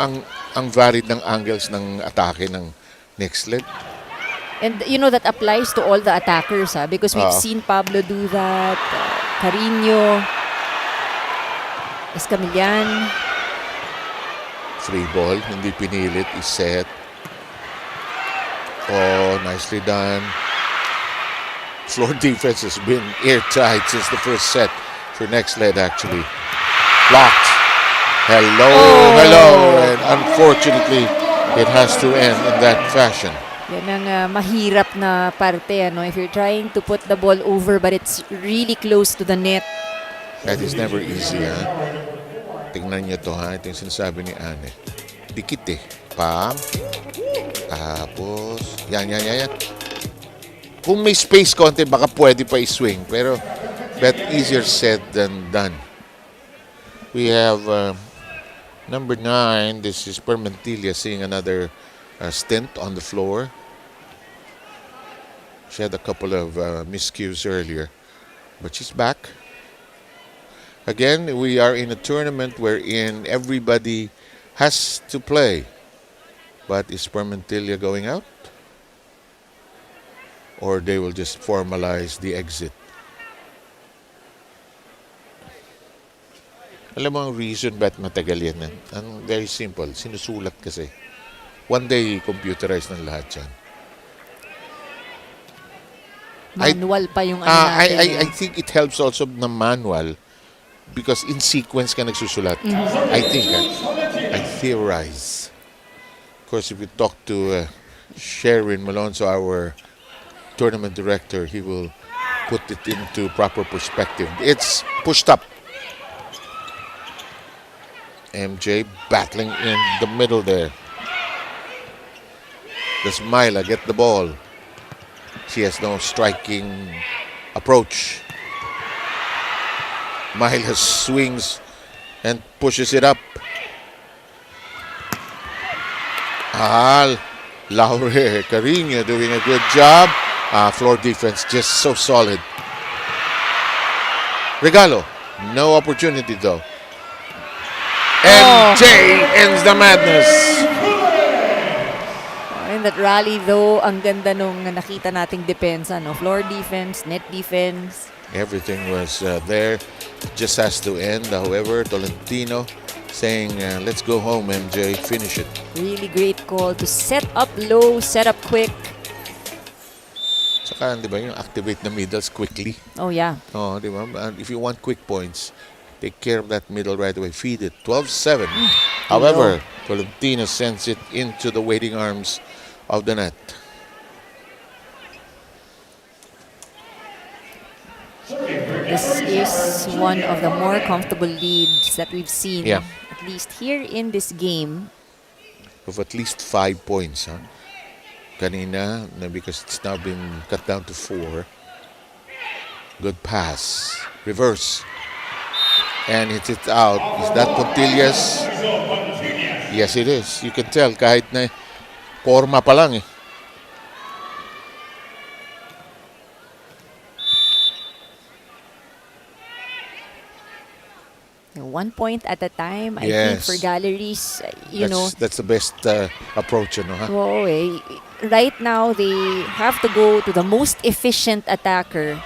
C: Ang varied ng angles ng atake ng Nxled.
D: And that applies to all the attackers, because we've seen Pablo do that, Carino, Escamillan.
C: 3 ball, hindi pinilit, is-set. Oh, nicely done. Floor defense has been airtight since the first set for Nxled actually. Blocked. Hello. And unfortunately, it has to end in that fashion.
D: Yan ang mahirap na parte, ano? If you're trying to put the ball over but it's really close to the net.
C: That is never easy, ha? Tingnan niyo to, ha? Ito yung sinasabi ni Anne. Dikit eh. Pam. Tapos, yan. Kung may space konti, baka pwede pa i-swing. Pero, that easier said than done. We have number 9. This is Permentilla seeing another stint on the floor. She had a couple of miscues earlier. But she's back. Again, we are in a tournament wherein everybody has to play. But is Permentilla going out? Or they will just formalize the exit? Alam mo ang reason ba't matagal yan? Very simple. Sinusulat kasi. One day, computerized ng lahat yan.
D: Manual pa yung ano natin.
C: I think it helps also na manual because in sequence ka nagsusulat. I think. I theorize. Of course, if you talk to Sharon Malonzo, our tournament director, he will put it into proper perspective. It's pushed up. MJ battling in the middle there. Does Myla get the ball? She has no striking approach. Myla swings and pushes it up. Laure Carino doing a good job. Floor defense just so solid. Regalo, no opportunity though. MJ ends the madness.
D: In that rally though, ang ganda nung nakita nating depensa, no? Floor defense, net defense.
C: Everything was there. Just has to end. However, Tolentino saying, let's go home, MJ. Finish it.
D: Really great call to set up low, set up quick.
C: Saka, di ba, yung activate the middles quickly.
D: Oh, yeah.
C: Oh, di ba? And if you want quick points, take care of that middle right away. Feed it. 12-7. However, Tolentino sends it into the waiting arms of the net.
D: This is one of the more comfortable leads that we've seen,
C: Yeah.
D: at least here in this game.
C: Of at least 5 points, huh? Kanina, because it's now been cut down to 4. Good pass. Reverse. And hits it out. Is that Pontillas? Yes, it is. You can tell kahit na forma pa lang eh.
D: 1 point at a time, I think,
C: Yes.
D: for Galleries, you know.
C: That's the best approach, ano, ha?
D: Oo, eh. Right now, they have to go to the most efficient attacker.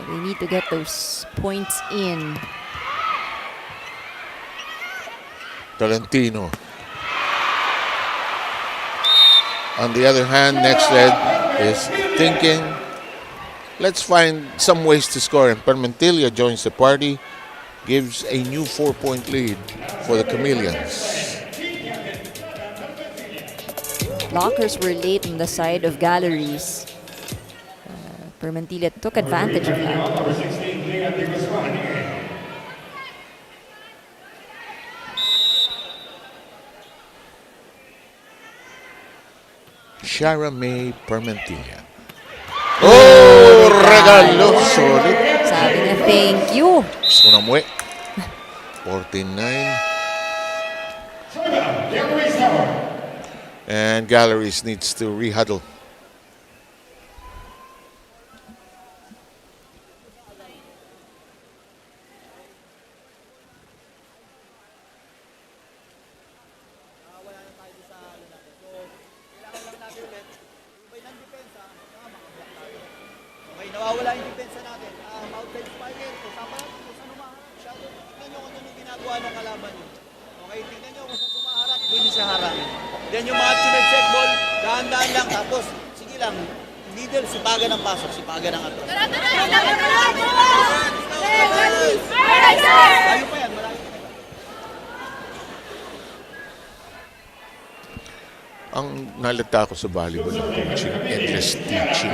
D: They need to get those points in.
C: Tolentino. On the other hand, Nxled is thinking, let's find some ways to score. And Permentilla joins the party, gives a new 4-point lead for the Chameleons.
D: Blockers were late on the side of Galleries. Permentilla took advantage of that.
C: Shara May Permentilla. Oh, regalo. Solid.
D: Sabi niya, thank you.
C: Gusto na muwi. 49. And Galleries needs to rehuddle.
I: Nawawala yung depensa natin. Outside spiker, kasama natin kung saan humaharap. Shadow, tignan nyo kung ano yung ginagawa ng kalaban nyo. Okay, tignan nyo kung saan humaharap, doon nyo siya harangin. Then yung mga check ball, dahan-dahan lang. Tapos, sige lang, middle, sipagan ng pasok, sipagan ng ato. Malayo pa yan, malayo pa yan.
C: Ang nalata ko sa volleyball ng coaching, endless teaching.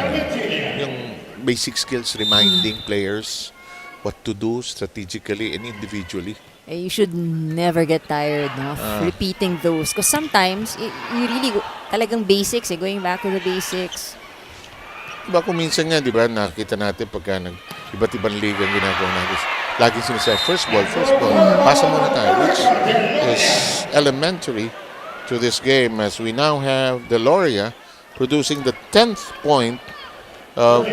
C: Yung basic skills, reminding players what to do strategically and individually.
D: You should never get tired of repeating those. Because sometimes, you really, talagang basics, going back to the basics.
C: Diba kung minsan nga, di ba, nakita natin pagka iba't ibang liga ang ginagawa natin. Laging sinasabi, first ball, pasa muna tayo, which is elementary to this game as we now have Deloria producing the 10th point of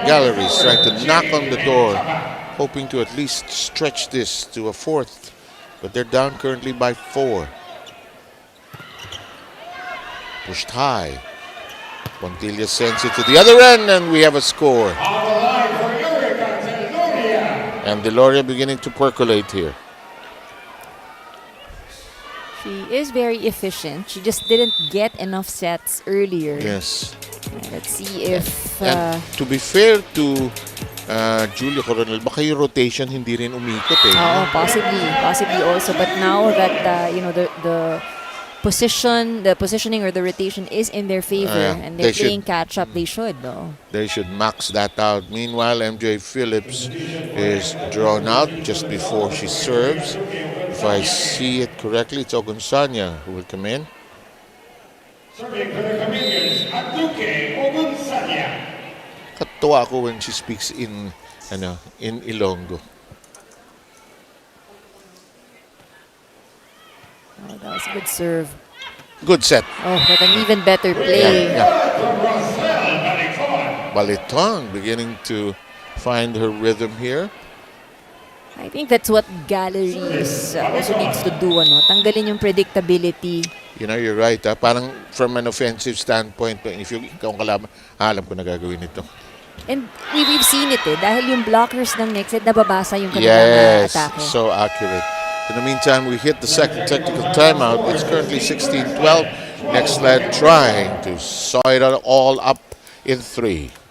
C: Galeries, trying to knock on the door, hoping to at least stretch this to a 4th. But they're down currently by 4. Pushed high. Pontillas sends it to the other end, and we have a score. And Deloria beginning to percolate here.
D: She is very efficient. She just didn't get enough sets earlier.
C: Yes.
D: Let's see if...
C: And to be fair to Julia Coronel, baka yung rotation hindi rin umikot eh.
D: Oh, possibly also. But now that the positioning or the rotation is in their favor and they're playing catch up, they should though.
C: They should max that out. Meanwhile, MJ Phillips is drawn out just before she serves. If I see it correctly, it's Ogunsanya who will come in.
H: Serving for the Chameleons, Aduke Ogunsanya.
C: Katuwa ako when she speaks in Ilonggo.
D: Oh, that was a good serve.
C: Good set.
D: Oh, but an even better play.
C: Yeah. Baliton beginning to find her rhythm here.
D: I think that's what Galeries also needs to do. Tanggalin yung predictability.
C: You know, you're right. Parang from an offensive standpoint, if ikaw ang kalaban, alam ko na gagawin ito.
D: And we've seen it dahil yung blockers ng Nxled nababasa yung kanilang atake.
C: So accurate. In the meantime, we hit the second technical timeout. It's currently 16-12. Nxled trying to saw it all up in 3.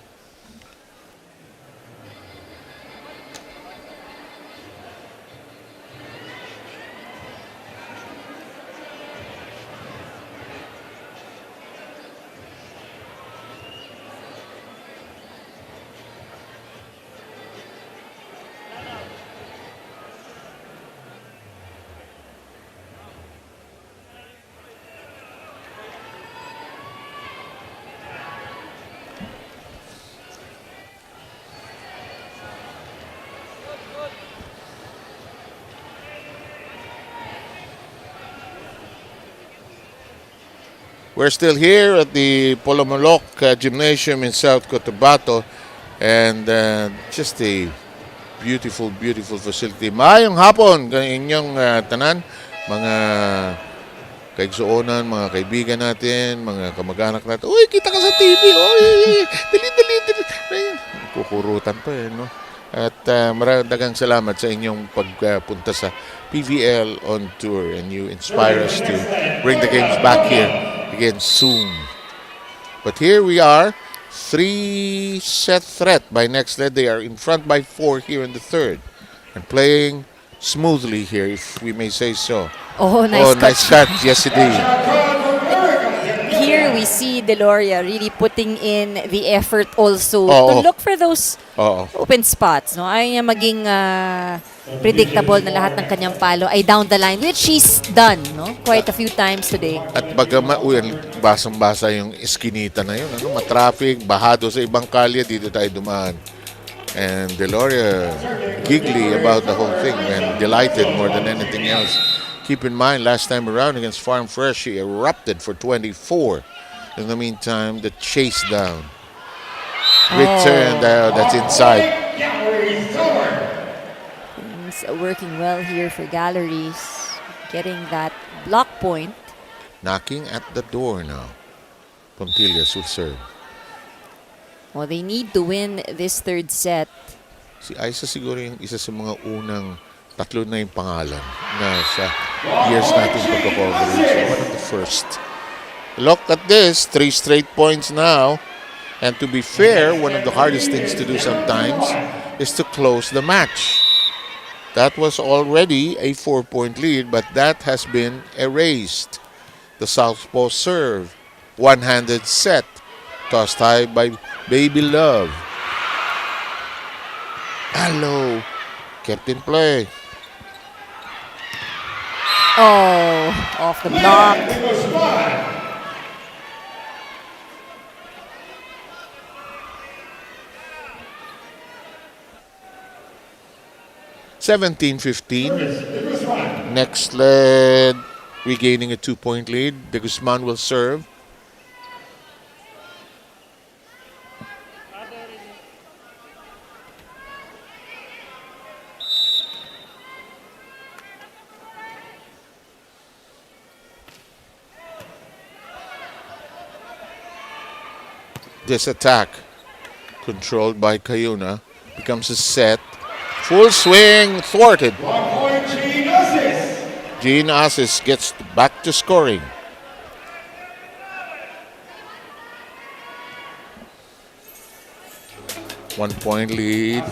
C: We're still here at the Polomolok Gymnasium in South Cotabato, and just a beautiful, beautiful facility. Maayong hapon inyong tanan, mga kaigsuonan, mga kaibigan natin, mga kamag-anak natin. Uy, kita ka sa TV! Uy, dali. Kukurutan pa no? At maraming salamat sa inyong pagpunta sa PVL On Tour, and you inspire us to bring the games back here again soon. But here we are, 3-set threat by Nxled. They are in front by 4 here in the third and playing smoothly here, if we may say so.
D: Oh, nice
C: cut. Yes, indeed.
D: Here we see Deloria really putting in the effort also to look for those open spots. No? Ayaw niya maging predictable na lahat ng kanyang palo ay down the line, which she's done quite a few times today.
C: At basang-basa yung eskinita na yun. Matraffic, bahado sa ibang kalye, dito tayo dumaan. And Deloria giggly about the whole thing and delighted more than anything else. Keep in mind, last time around against Farm Fresh, she erupted for 24. In the meantime, the chase down. Return, that's inside.
D: Things working well here for Galeries. Getting that block point.
C: Knocking at the door now. Pontillas will serve.
D: Well, they need to win this third set.
C: Si Aiza siguro yung isa sa mga unang tatlo na yung pangalan na sa years natin pagkakoverage. One of the first. Look at this. 3 straight points now. And to be fair, one of the hardest things to do sometimes is to close the match. That was already a 4-point lead, but that has been erased. The southpaw serve one-handed set. Tossed high by Baby Love. Hello. Kept in play.
D: Oh, off the block.
C: 17-15. Nxled regaining a 2-point lead. De Guzman will serve. This attack, controlled by Cayuna, becomes a set. Full swing, thwarted. Gene Asis gets back to scoring. One-point lead.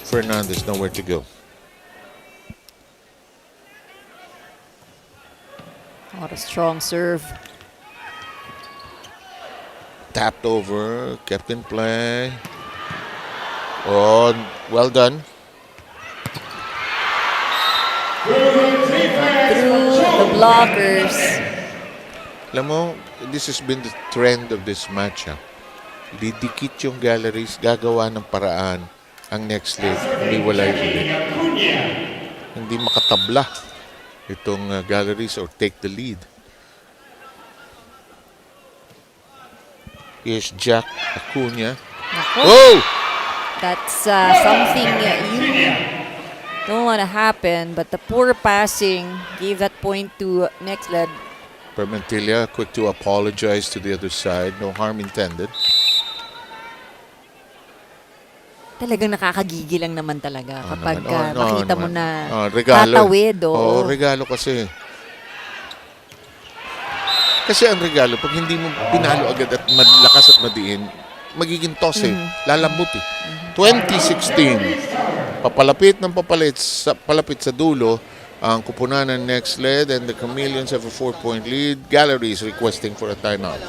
C: Fernandez nowhere to go.
D: What a strong serve.
C: Tapped over, kept in play. Oh, well done.
D: Through the blockers.
C: Alam mo, this has been the trend of this match. Didikit yung galleries, gagawa ng paraan ang Nxled. Hindi walay ulit. Hindi makatabla itong galleries or take the lead. Here's Jack Acuna. Oh!
D: That's something you don't want to happen, but the poor passing gave that point to Nxled.
C: Permentilla quick to apologize to the other side. No harm intended.
D: Talagang nakakagigil lang naman talaga kapag
C: naman.
D: makita mo
C: naman.
D: na
C: Regalo.
D: tatawid.
C: Oo, regalo kasi. Kasi ang regalo, pag hindi mo pinalo agad at malakas at madiin, magiging toss eh. Lalambot eh. 2016. Papalapit ng palapit sa dulo ang kupunan ng Nxled and the Chameleons have a 4-point lead. Galleries requesting for a timeout.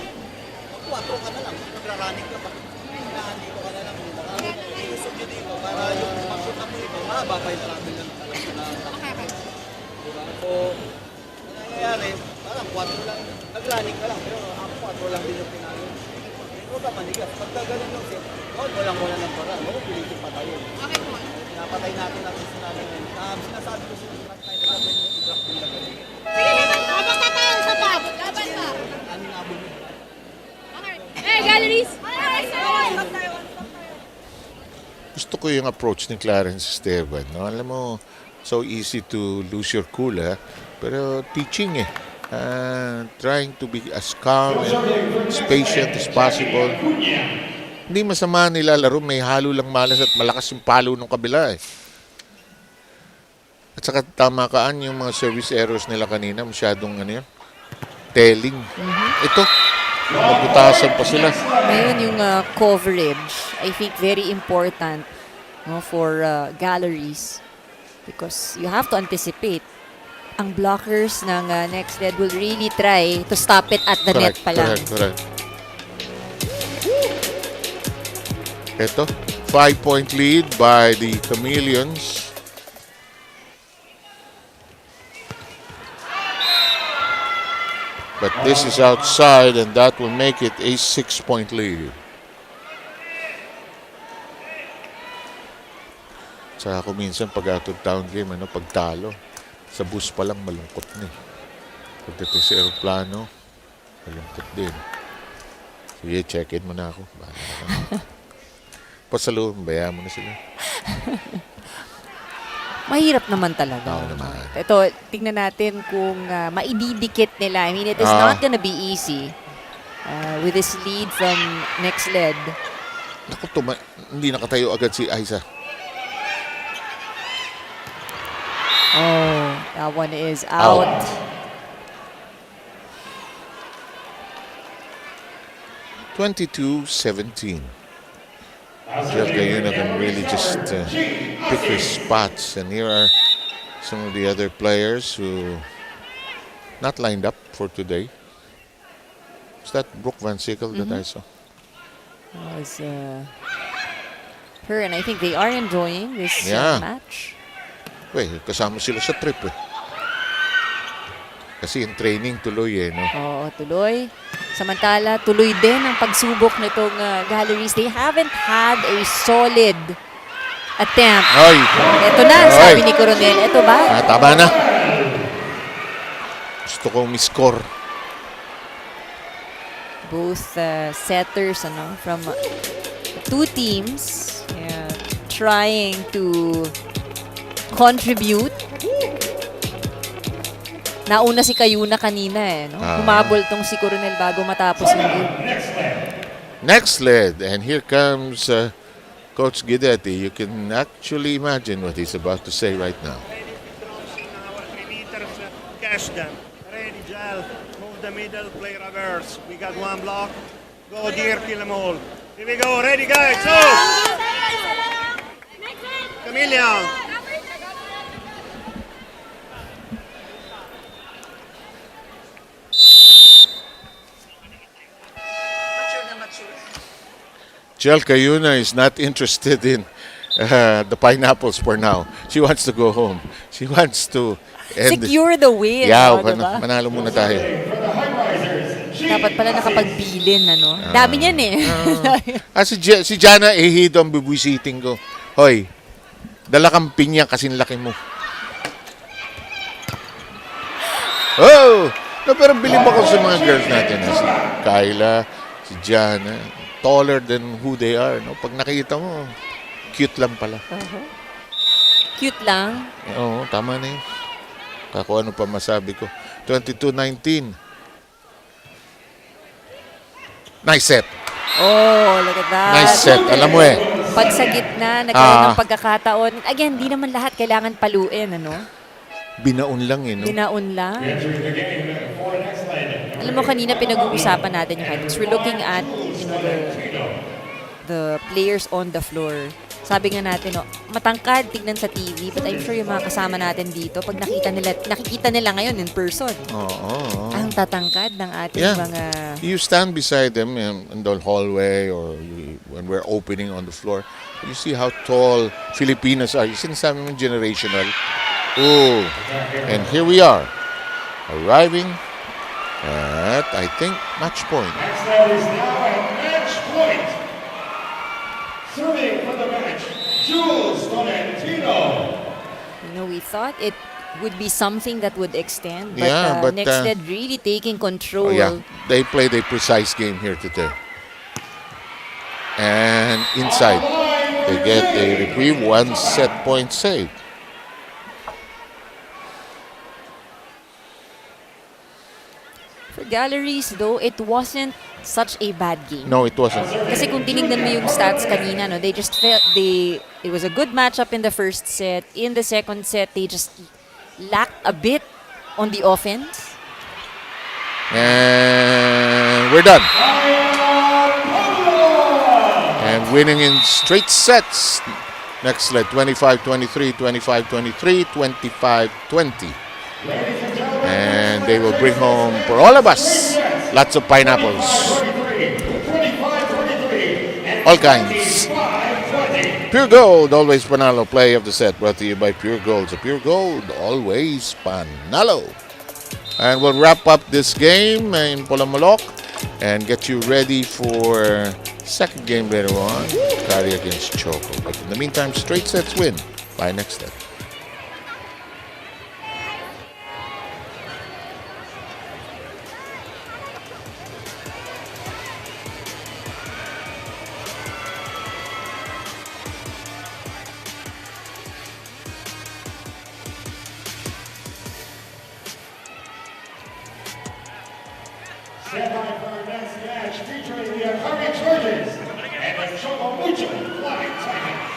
I: Nag-running ka lang, pero ako 4 lang din yung pinalo. Huwag ka manigas. Pagka ganun yung set, walang wala ng para. Huwag pilitin patayin. Okay po. Pinapatay natin ang gusto namin ngayon. Sinasabi ko sila last time, nagagawin mo, i-drop mo lang ganun.
B: Sige, habang tayo sa top. Laban pa.
I: Aning abon mo.
B: Hey, galleries!
C: Gusto ko yung approach ni Clarence Esteban. No? Alam mo, so easy to lose your cool, pero teaching eh. Trying to be as calm and as patient as possible. Hindi masama nilalaro, may halo lang malas at malakas yung palo ng kabila eh. At saka tamakaan yung mga service errors nila kanina, masyadong telling. Ito, mabutasan pa sila.
D: Ngayon yung coverage, I think very important for galleries because you have to anticipate. Ang blockers ng Nxled will really try to stop it at the net pa lang.
C: Correct. Ito, 5-point lead by the Chameleons. But this is outside and that will make it a 6-point lead. Saka ako minsan pag out of town game, pagtalo. Sa bus pa lang malungkot na eh. Pagdating sa aeroplano, malungkot din. Sige, check-in mo na ako. Pasalubong, bayaan mo na sila.
D: Mahirap naman talaga.
C: Oo naman.
D: Ito, tingnan natin kung maididikit nila. I mean, it is not gonna be easy with this lead from Nxled.
C: Naku, hindi nakatayo agad si Aiza.
D: Oh, that one is out.
C: (22-17). Cayuna can really just pick her spots, and here are some of the other players who not lined up for today. Is that Brooke Van Sickle that I saw?
D: It was her, and I think they are enjoying this match.
C: Wait, kasama sila sa trip eh. Kasi yung training tuloy eh, no?
D: Oo, tuloy. Samantala, tuloy din ang pagsubok nitong Galeries. They haven't had a solid attempt.
C: Ay!
D: Ito na, sabi ni Coronel. Ito ba?
C: Tama na. Gusto kong miscore.
D: Both setters from two teams trying to contribute. Nauna si Kayuna kanina no? Humabol tong si Coronel bago matapos yung game.
C: Nxled. And here comes Coach Guidetti. You can actually imagine what he's about to say right now.
J: Cash them. Ready, Gel. Move the middle, play reverse. We got one block. Go dear, kill them all. Here we go. Ready, guys. So. Chameleons.
C: Jel Kayuna is not interested in the pineapples for now. She wants to go home. She wants to end
D: secure the win.
C: Yeah,
D: diba?
C: manalo muna tayo.
D: Dapat pala nakapagbilin, Dami niyan eh.
C: Si Jana Ehido ang bibwisiting ko. Hoy, dala kang pinya kasing laki mo. Oh! No, pero bilib ako sa mga girls natin. Si Kyla, si Jana. Taller than who they are. No? Pag nakita mo, cute lang pala.
D: Cute lang?
C: Oo, tama na yun. Kako ano pa masabi ko. 22-19. Nice set.
D: Oh, look at that.
C: Nice set. Alam mo eh.
D: Pag sa gitna, nagkaroon ng pagkakataon. Again, di naman lahat kailangan paluin,
C: Binaon lang eh, no?
D: Binaon lang. Alam mo, kanina pinag-uusapan natin yung highlights. We're looking at the players on the floor. Sabi nga natin, matangkad tignan sa TV, but I'm sure yung mga kasama natin dito, pag nakikita nila ngayon in person. Ang tatangkad ng ating mga...
C: You stand beside them in the hallway or when we're opening on the floor. You see how tall Filipinos are. You sinasabi mo generational. Oh, and here we are, arriving at, I think, match point.
H: Nxled is now at match point. Serving for the match, Jules Tolentino.
D: We thought it would be something that would extend, but,
C: but
D: Nxled really taking control.
C: They played a precise game here today. And inside, they get a reprieve, 1 set point save.
D: For Galeries, though, it wasn't such a bad game.
C: No, it wasn't.
D: Kasi kung tinignan mo yung stats kanina, they just felt it was a good matchup in the first set. In the second set, they just lacked a bit on the offense.
C: And we're done. And winning in straight sets. Nxled 25-23, 25-23, 25-20. And they will bring home for all of us lots of pineapples. All kinds. Pure Gold, always panalo. Play of the set brought to you by Pure Gold. So Pure Gold, always panalo. And we'll wrap up this game in Polomolok and get you ready for second game later on. Carry against Choco. But in the meantime, straight sets win by Nxled.
H: Stand by for our next match featuring the Akari Chargers and the Chocomucho Flying Tigers.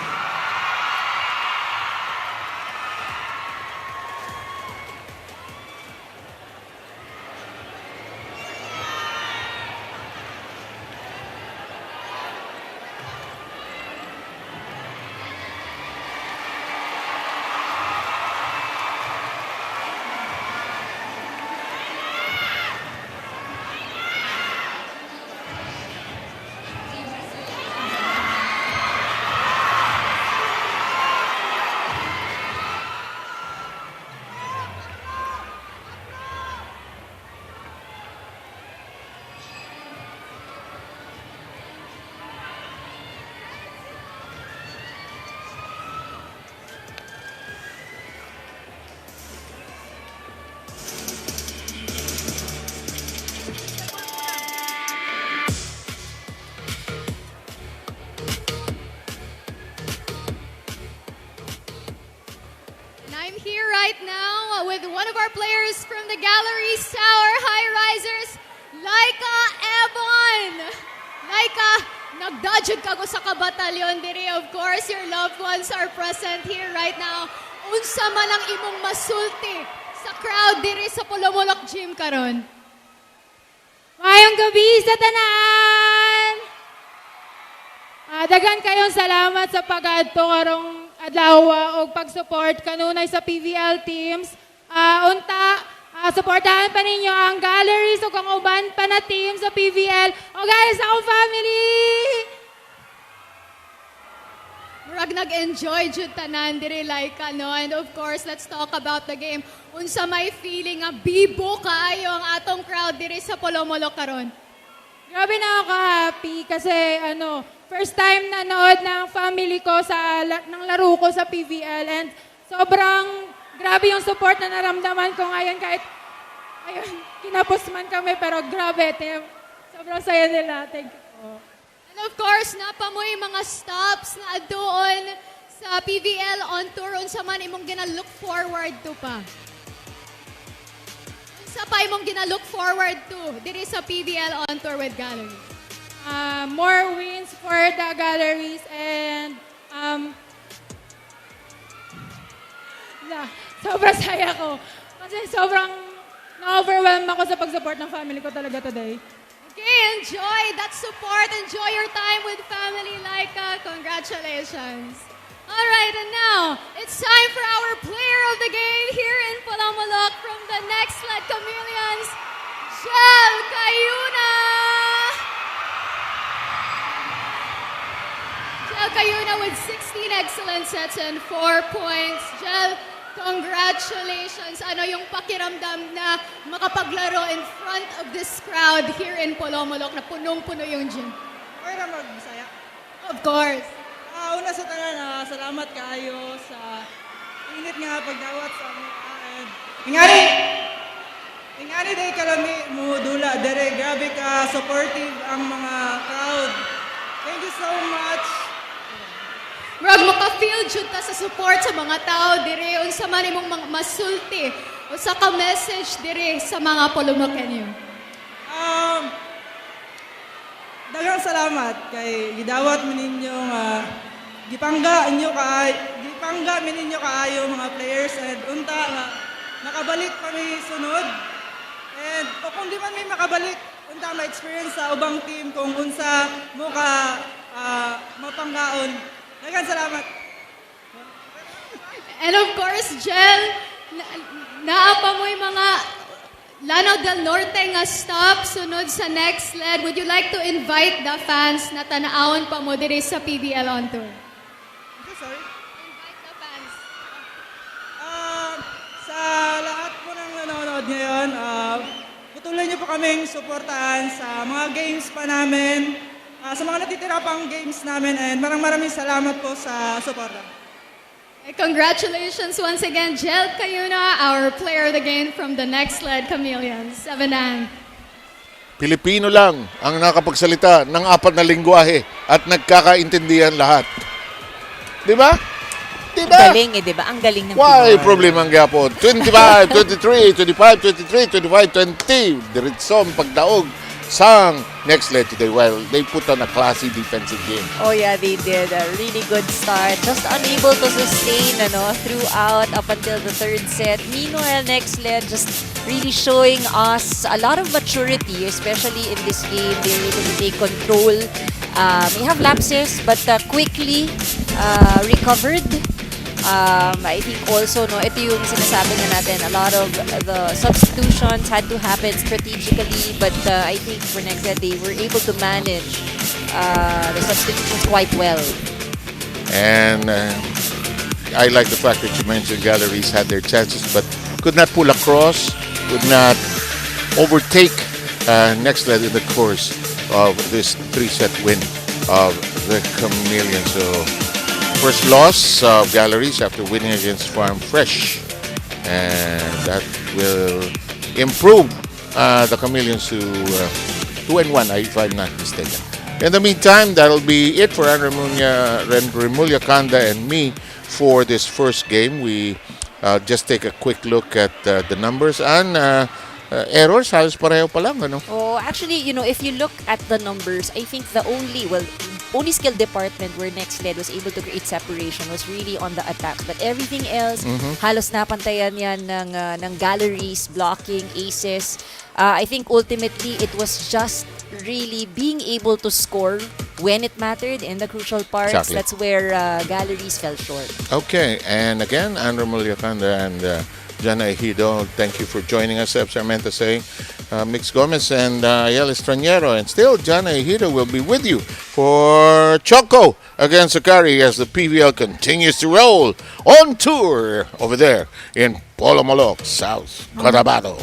B: Tower Highrisers, Laika Ebon. Laika, nagdadjud ka ko sa kabatalyon diri. Of course, your loved ones are present here right now. Unsa man ang imong masulti sa crowd diri sa Polomolok Gym karon?
E: Mayong gabi sa tanan! Daghan kayong salamat sa pag-adto karong adlaw o pag-support kanunay sa PVL teams. Supportahan pa ninyo ang Galeries o kung uban pa na team sa PVL. O guys, akong family!
B: Murag nag-enjoy jud tanan diri Laika, no? And of course, let's talk about the game. Unsa may feeling nga bibo kaayo ang atong crowd diri sa Polomolok karon?
E: Grabe na ako happy kasi first time nanood ng family ko ng laro ko sa PVL and sobrang grabe yung support na naramdaman ko ngayon kahit kinapos man kami pero grabe, sobrang saya nila. Thank you po.
B: And of course, napamoy mga stops na doon sa PVL On Tour. Unsa man imong gina-look forward to pa? Unsa pa imong gina-look forward to diri sa PVL On Tour with Galleries?
E: More wins for the Galleries and sobrang saya ko. Kasi sobrang na-overwhelm ako sa pag-support ng family ko talaga today.
B: Okay, enjoy that support. Enjoy your time with family, Laika. Congratulations. All right, and now it's time for our player of the game here in Polomolok from the Nxled Chameleons, Jel Cayuna. Jel Cayuna with 16 excellent sets and 4 points. Jel, congratulations. Ano yung pakiramdam na makapaglaro in front of this crowd here in Polomolok na punong-puno yung gym?
K: Okay na mag-Bisaya.
B: Of course.
K: Una sa tanan, salamat kayo sa init nga pagdawat sa mga ingani day kalami mo dula dere, grabe ka supportive ang mga crowd. Thank you so much.
B: Murag maka-feel jud ta sa support sa mga tao dire. Unsa man imong masulti o sa ka-message dire sa mga Polomokenyo?
K: Daghang salamat kay gidawat mo ninyo gipangga ninyo kaayo mga players and unta nga nakabalik kami sunod. And kung di man may makabalik, unta ma-experience sa ubang team kung unsa mo ka mapanggaon. Daghang salamat.
B: And of course, Jel, naapa mo yung mga Lanao del Norte nga stop sunod sa Nxled. Would you like to invite the fans na tanaawon pa mo diri sa PVL On Tour?
K: Sorry?
B: Invite the fans.
K: Sa lahat po ng nanonood ngayon, patuloy niyo po kaming suportahan sa mga games pa namin, sa mga natitira pang games namin, and maraming salamat po sa suporta.
B: Congratulations once again, Jel Cayuna, our player of the game from the Nxled Chameleons. 7-9.
C: Pilipino lang ang nakapagsalita ng 4 na lingwahe at nagkakaintindihan lahat. Di ba? Di ba?
D: Galing di ba? Ang galing ng
C: Why
D: Pinoy.
C: problema ang gyapon? 25, 23, 25, 23, 25, 20. Diretso ang pagdaog sang Nxled today. Well, they put on a classy defensive game.
D: Oh yeah, they did a really good start. Just unable to sustain throughout up until the third set. Meanwhile, Nxled just really showing us a lot of maturity, especially in this game. They're able to take control. May have lapses, but quickly recovered. I think also, ito yung sinasabi na natin, a lot of the substitutions had to happen strategically, but I think for Nxled, they were able to manage the substitutions quite well.
C: And I like the fact that you mentioned Galleries had their chances, but could not pull across, could not overtake Nxled in the course of this 3-set win of the Chameleons. So, first loss of Galeries after winning against Farm Fresh, and that will improve the Chameleons to 2-1, if I'm not mistaken. In the meantime, that'll be it for Remulla Kanda and me for this first game. We just take a quick look at the numbers, and errors, halos pareho pa lang, ano?
D: Oh, actually, if you look at the numbers, I think the only skill department where Nxled was able to create separation was really on the attacks. But everything else, halos napantayan yan ng galleries, blocking, aces. I think ultimately it was just really being able to score when it mattered in the crucial parts.
C: Exactly.
D: That's where galleries fell short.
C: Okay, and again, Andrew Mulyakanda and Jana Ejido, thank you for joining us. Sarmenta saying, Mix Gomez and Ayel Estranero, and still Jana Ejido will be with you for Choco against Sakari as the PVL continues to roll on tour over there in Polomolok, South Cotabato.